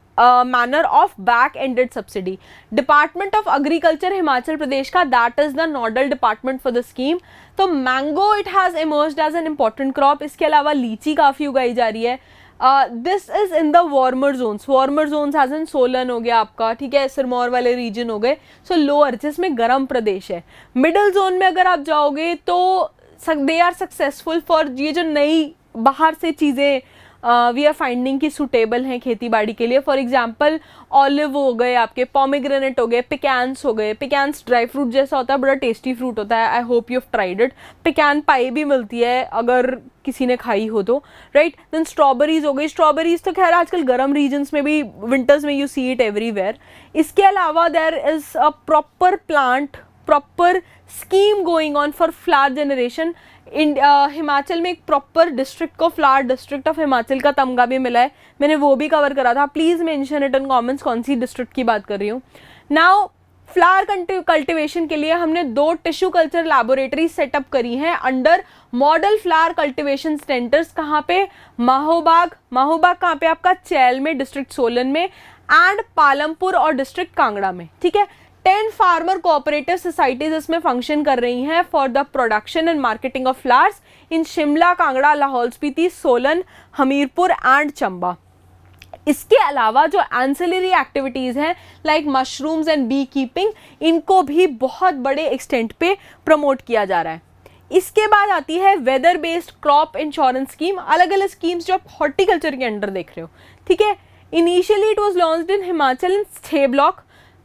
manner of back-ended subsidy. Department of Agriculture Himachal Pradesh का that is the nodal department for the scheme. तो mango it has emerged as an important crop. इसके अलावा लीची काफ़ी उगाई जा रही है. This is in the warmer zones. Warmer zones as in Solan हो गया आपका, ठीक है, सिरमौर वाले रीजन हो गए. So lower जिसमें गर्म प्रदेश है. मिडल जोन में अगर आप जाओगे तो they are successful for ये जो नई बाहर से चीज़ें वी आर फाइंडिंग की सुटेबल हैं खेती बाड़ी के लिए. फॉर एग्जाम्पल ऑलिव हो गए आपके, पोमेग्रेनेट हो गए, पिकैन्स हो गए. पिकैन्स ड्राई फ्रूट जैसा होता है, बड़ा टेस्टी फ्रूट होता है. I hope you have tried it. Pecan pie भी मिलती है अगर किसी ने खाई हो तो, राइट. देन स्ट्रॉबेरीज हो गई. स्ट्रॉबेरीज तो खैर आजकल गर्म रीजन्स में भी, विंटर्स में यू सी इट एवरीवेयर. इसके अलावा there is a proper plant, proper scheme going on for flower generation. Himachal में एक प्रॉपर डिस्ट्रिक्ट को फ्लावर डिस्ट्रिक्ट ऑफ हिमाचल का तमगा भी मिला है. मैंने वो भी कवर करा था. Please mention it in comments कौन सी डिस्ट्रिक्ट की बात कर रही हूँ. नाउ फ्लावर कल्टिवेशन के लिए हमने 2 टिश्यू कल्चर लैबोरेटरी सेटअप करी हैं under model flower cultivation centres. कहाँ पे? माहोबाग. माहोबाग कहाँ पे? आपका चैल में, डिस्ट्रिक्ट सोलन में, एंड पालमपुर और डिस्ट्रिक्ट कांगड़ा में. ठीक है. 10 फार्मर कोऑपरेटिव सोसाइटीज इसमें फंक्शन कर रही हैं for the production and marketing of flowers in Shimla, Kangra, Lahaul Spiti, Solan, Hamirpur and Chamba. इसके अलावा जो एंसिलरी एक्टिविटीज़ हैं like mushrooms and bee keeping, इनको भी बहुत बड़े एक्सटेंट पे प्रमोट किया जा रहा है. इसके बाद आती है weather based crop insurance scheme. अलग अलग स्कीम्स जो आप हॉर्टिकल्चर के अंडर देख रहे हो. ठीक है. Initially it was launched in Himachal in 6 block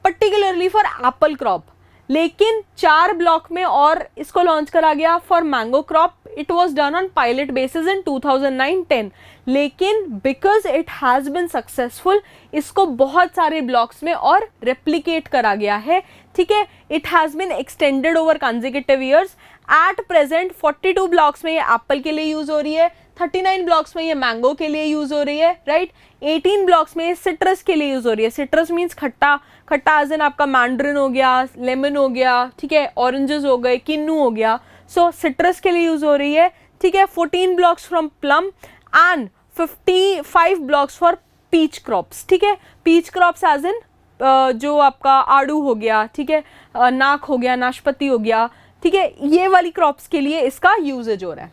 particularly for apple crop, लेकिन 4 ब्लॉक में और इसको लॉन्च करा गया for mango crop. It was done on pilot basis in 2009-10, लेकिन because it has been successful इसको बहुत सारे ब्लॉक्स में और रेप्लिकेट करा गया है. ठीक है. It has bin extended over consecutive years. At present 42 blocks में ये एप्पल के लिए यूज़ हो रही है, 39 ब्लॉक्स में ये मैंगो के लिए यूज़ हो रही है, राइट. 18 ब्लॉक्स में ये सिट्रस के लिए यूज़ हो रही है. सिट्रस मीन्स खट्टा. खट्टा एज इन आपका मैंड्रिन हो गया, लेमन हो गया, ठीक है, ऑरेंजेस हो गए, किन्नू हो गया. सो सिट्रस के लिए यूज़ हो रही है. ठीक है. 14 blocks from plum and 55 blocks for peach crops. ठीक है. पीच क्रॉप्स एज इन जो आपका आड़ू हो गया, ठीक है, नाक हो गया, नाशपाती हो गया. ठीक है. ये वाली क्रॉप्स के लिए इसका यूजेज हो रहा है,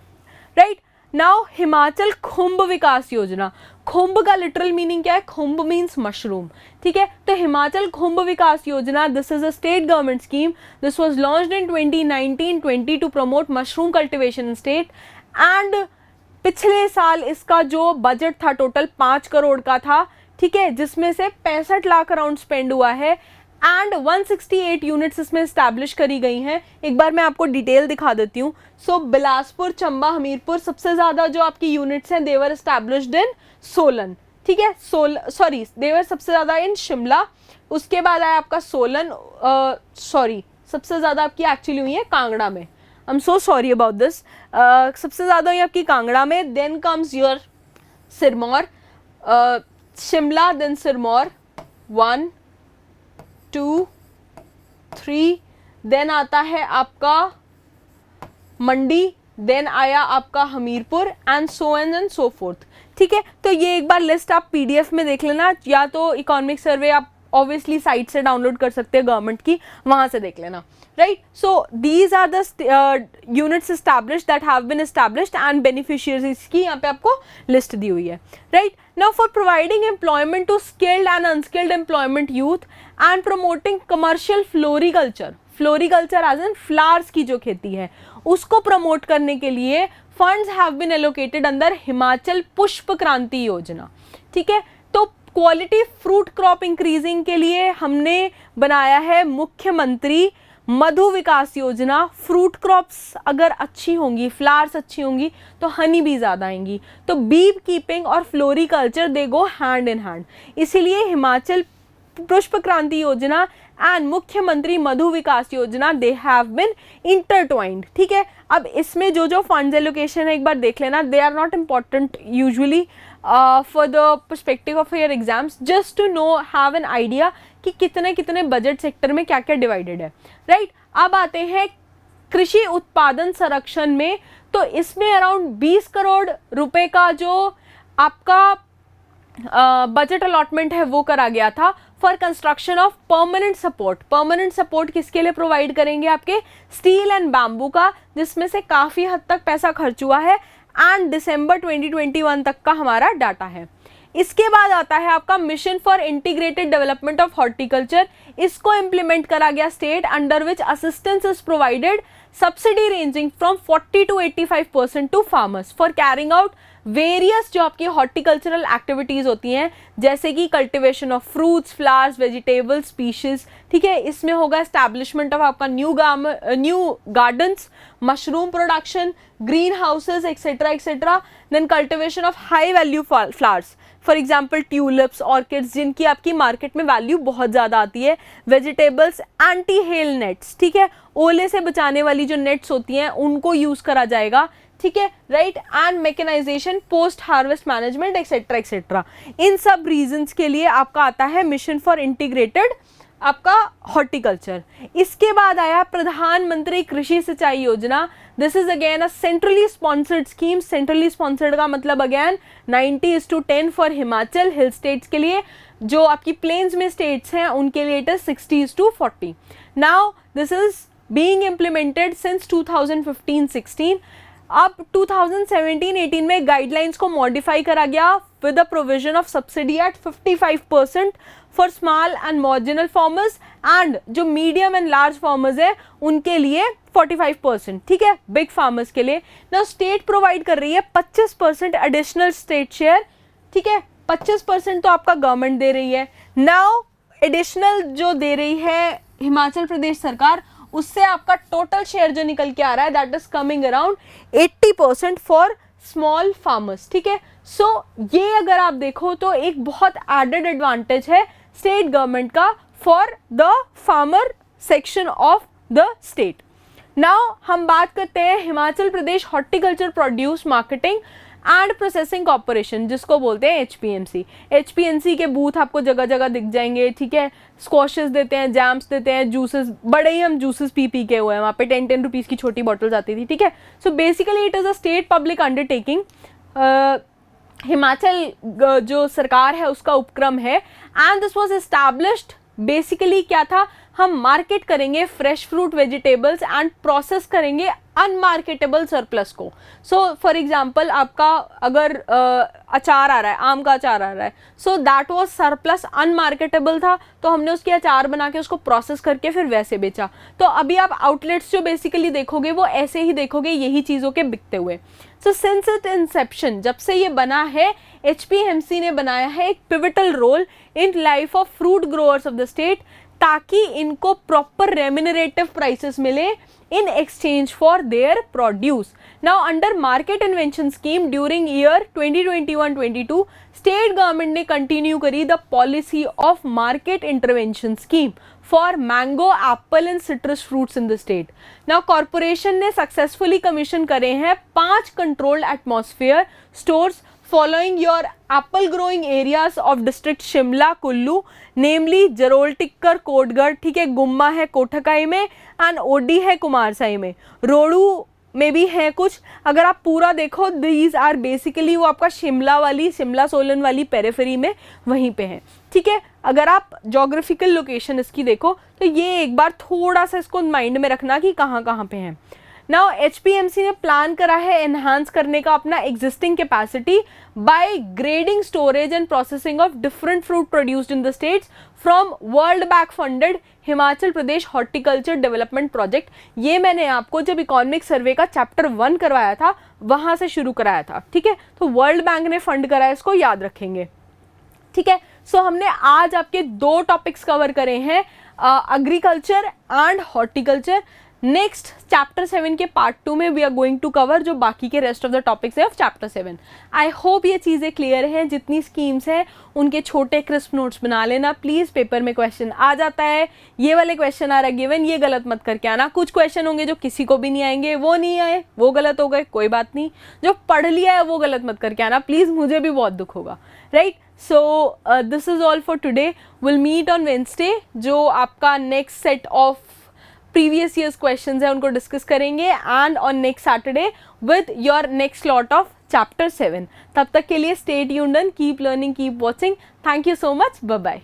राइट. नाउ हिमाचल खुंब विकास योजना. खुंब का लिटरल मीनिंग क्या है? खुंब मीन्स मशरूम. ठीक है. तो हिमाचल खुंब विकास योजना, this is a state government scheme. This was launched in 2019-20 to promote mushroom cultivation in state. And पिछले साल इसका जो बजट था टोटल 5 करोड़ का था. ठीक है. जिसमें से 65 लाख अराउंड स्पेंड हुआ है एंड 168 यूनिट्स इसमें इस्टेब्लिश करी गई हैं. एक बार मैं आपको डिटेल दिखा देती हूँ. सो बिलासपुर, चंबा, हमीरपुर, सबसे ज़्यादा जो आपकी यूनिट्स हैं देवर इस्टेब्लिश्ड इन सोलन. ठीक है. देवर सबसे ज़्यादा इन शिमला. उसके बाद आया आपका सोलन, सबसे ज़्यादा आपकी एक्चुअली हुई है कांगड़ा में. I am so sorry about this. सबसे ज़्यादा हुई आपकी कांगड़ा में. Then comes your Sirmaur, Shimla, then Sirmaur 1, 2, 3. Then आता है आपका मंडी, देन आया आपका Hamirpur and so and so forth. ठीक है. तो ये एक बार लिस्ट आप पीडीएफ में देख लेना, या तो इकोनॉमिक सर्वे आप ऑब्वियसली साइट से डाउनलोड कर सकते हैं गवर्नमेंट की, वहाँ से देख लेना, right. So these are the units established that have been established and beneficiaries की यहाँ पे आपको लिस्ट दी हुई है, right. Now for providing employment to skilled and unskilled employment youth and promoting commercial floriculture. Floriculture as in flowers की जो खेती है उसको प्रमोट करने के लिए फंड्स हैव बीन एलोकेटेड अंदर हिमाचल पुष्प क्रांति योजना. ठीक है. तो क्वालिटी फ्रूट क्रॉप इंक्रीजिंग के लिए हमने बनाया है मुख्यमंत्री मधु विकास योजना. फ्रूट क्रॉप्स अगर अच्छी होंगी, फ्लावर्स अच्छी होंगी तो हनी भी ज़्यादा आएंगी. तो बी कीपिंग और floriculture they go hand in hand. इसीलिए हिमाचल पुष्प क्रांति योजना एंड मुख्यमंत्री मधु विकास योजना दे हैव बिन इंटरट्वाइंड. ठीक है. अब इसमें जो जो फंड्स एलोकेशन है एक बार देख लेना. They are not important usually. For the perspective of your exams, just to know have an idea कि कितने कितने बजट सेक्टर में क्या क्या डिवाइडेड है, राइट। अब आते हैं कृषि उत्पादन संरक्षण में, तो इसमें अराउंड 20 करोड़ रुपए का जो आपका बजट अलॉटमेंट है वो करा गया था for construction of permanent support. Permanent support किसके लिए प्रोवाइड करेंगे, आपके स्टील एंड बैम्बू का, जिसमें से काफ़ी हद तक पैसा खर्च हुआ है एंड दिसंबर 2021 तक का हमारा डाटा है। इसके बाद आता है आपका mission for integrated development of horticulture. इसको इम्प्लीमेंट करा गया state, under which assistance is provided, subsidy ranging from 40 to 85% to farmers for carrying out various जो आपकी हॉर्टिकल्चरल एक्टिविटीज़ होती हैं, जैसे कि cultivation of fruits, flowers, vegetable species, ठीक है। इसमें होगा एस्टैब्लिशमेंट ऑफ आपका new gardens, mushroom production, green houses etcetera etcetera, then cultivation of high value flowers, for example tulips, orchids, जिनकी आपकी मार्केट में वैल्यू बहुत ज़्यादा आती है, वेजिटेबल्स, एंटी हेल नेट्स, ठीक है, ओले से बचाने वाली जो नेट्स होती हैं उनको यूज़ करा जाएगा, ठीक है, right, and mechanisation, post harvest management etcetera etcetera. इन सब रीजंस के लिए आपका आता है मिशन फॉर इंटीग्रेटेड आपका हॉर्टिकल्चर। इसके बाद आया प्रधानमंत्री कृषि सिंचाई योजना। This is again a centrally sponsored scheme. Centrally sponsored का मतलब again 90:10 for Himachal hill states के लिए, जो आपकी प्लेन्स में स्टेट्स हैं उनके लिए it is 60:40। Now this is being implemented since 2015-16। अब 2017-18 में गाइडलाइंस को मॉडिफाई करा गया with the provision of subsidy at 55% for small and marginal farmers, and जो मीडियम एंड लार्ज फार्मर्स है उनके लिए 45%, ठीक है, बिग फार्मर्स के लिए। ना स्टेट प्रोवाइड कर रही है 25% एडिशनल स्टेट शेयर, ठीक है, 25% तो आपका गवर्नमेंट दे रही है। नाउ एडिशनल जो दे रही है हिमाचल प्रदेश सरकार, उससे आपका टोटल शेयर जो निकल के आ रहा है that is coming around 80% for small farmers, ठीक है। सो ये अगर आप देखो तो एक बहुत एडेड एडवांटेज है स्टेट गवर्नमेंट का for the farmer section of the state. Now हम बात करते हैं Himachal Pradesh horticulture produce marketing and processing corporation, जिसको बोलते हैं HPMC। HPMC के बूथ आपको जगह जगह दिख जाएंगे, ठीक है। स्क्वॉशेस देते हैं, जैम्स देते हैं, जूसेस, बड़े ही हम जूसेस पी के हुए हैं, वहाँ पे 10 रुपीज़ की छोटी बॉटल्स आती थी, ठीक है। So basically it is a state public undertaking. Himachal जो सरकार है उसका उपक्रम है, and this was established. Basically क्या था, हम मार्केट करेंगे fresh fruit vegetables and process करेंगे अनमार्केटेबल सरप्लस को। सो फॉर एग्जांपल आपका अगर अचार आ रहा है, आम का अचार आ रहा है, सो दैट वाज सरप्लस, अनमार्केटेबल था, तो हमने उसके अचार बना के उसको प्रोसेस करके फिर वैसे बेचा। तो अभी आप आउटलेट्स जो बेसिकली देखोगे वो ऐसे ही देखोगे, यही चीज़ों के बिकते हुए। सो सिंस इट इंसेप्शन, जब से ये बना है, HPMC ने बनाया है एक pivotal role in life of fruit growers of the state, ताकि इनको प्रॉपर रेम्यूनरेटिव प्राइसेस मिले in exchange for their produce. Now under market invention scheme during year 2021-22 state government ने continue करी the policy of market intervention scheme for mango, apple and citrus fruits in the state. Now corporation ने successfully commission करे हैं 5 controlled atmosphere stores following your apple growing areas of district Shimla Kullu, नेमली जरोल टिक्कर कोटगढ़, ठीक है, गुम्मा है कोठकाई में, and OD है कुमारसाई में, रोड़ू में भी है कुछ। अगर आप पूरा देखो दीज आर बेसिकली वो आपका शिमला वाली, शिमला सोलन वाली पेरिफेरी में वहीं पे है, ठीक है। अगर आप जोग्राफिकल लोकेशन इसकी देखो तो ये एक बार थोड़ा सा इसको माइंड में रखना कि कहाँ कहाँ पे हैं। नाउ HPMC ने प्लान करा है एनहांस करने का अपना existing capacity by grading, storage and processing of different fruit produced in the states from world bank funded Himachal Pradesh horticulture development project. ये मैंने आपको जब इकोनॉमिक सर्वे का चैप्टर 1 करवाया था वहां से शुरू कराया था, ठीक है। तो वर्ल्ड बैंक ने फंड कराया, इसको याद रखेंगे, ठीक है। सो हमने आज आपके 2 टॉपिक्स कवर करे हैं, agriculture and horticulture. Next chapter 7 के पार्ट 2 में we are going to cover जो बाकी के रेस्ट ऑफ द टॉपिक्स है ऑफ चैप्टर 7. आई होप ये चीज़ें क्लियर हैं. जितनी स्कीम्स हैं उनके छोटे क्रिस्प नोट्स बना लेना प्लीज़. पेपर में क्वेश्चन आ जाता है, ये वाले क्वेश्चन आ रहा है गिवन, ये गलत मत करके आना. कुछ क्वेश्चन होंगे जो किसी को भी नहीं आएंगे, वो नहीं आए, वो गलत हो गए, कोई बात नहीं. जो पढ़ लिया है वो गलत मत करके आना प्लीज़, मुझे भी बहुत दुख होगा. Right, so this is all for today. Will meet on Wednesday जो आपका next set of previous years questions है उनको डिस्कस करेंगे, and on next Saturday with your next lot of chapter 7. तब तक के लिए stay tuned and keep learning, keep watching. Thank you so much. Bye bye.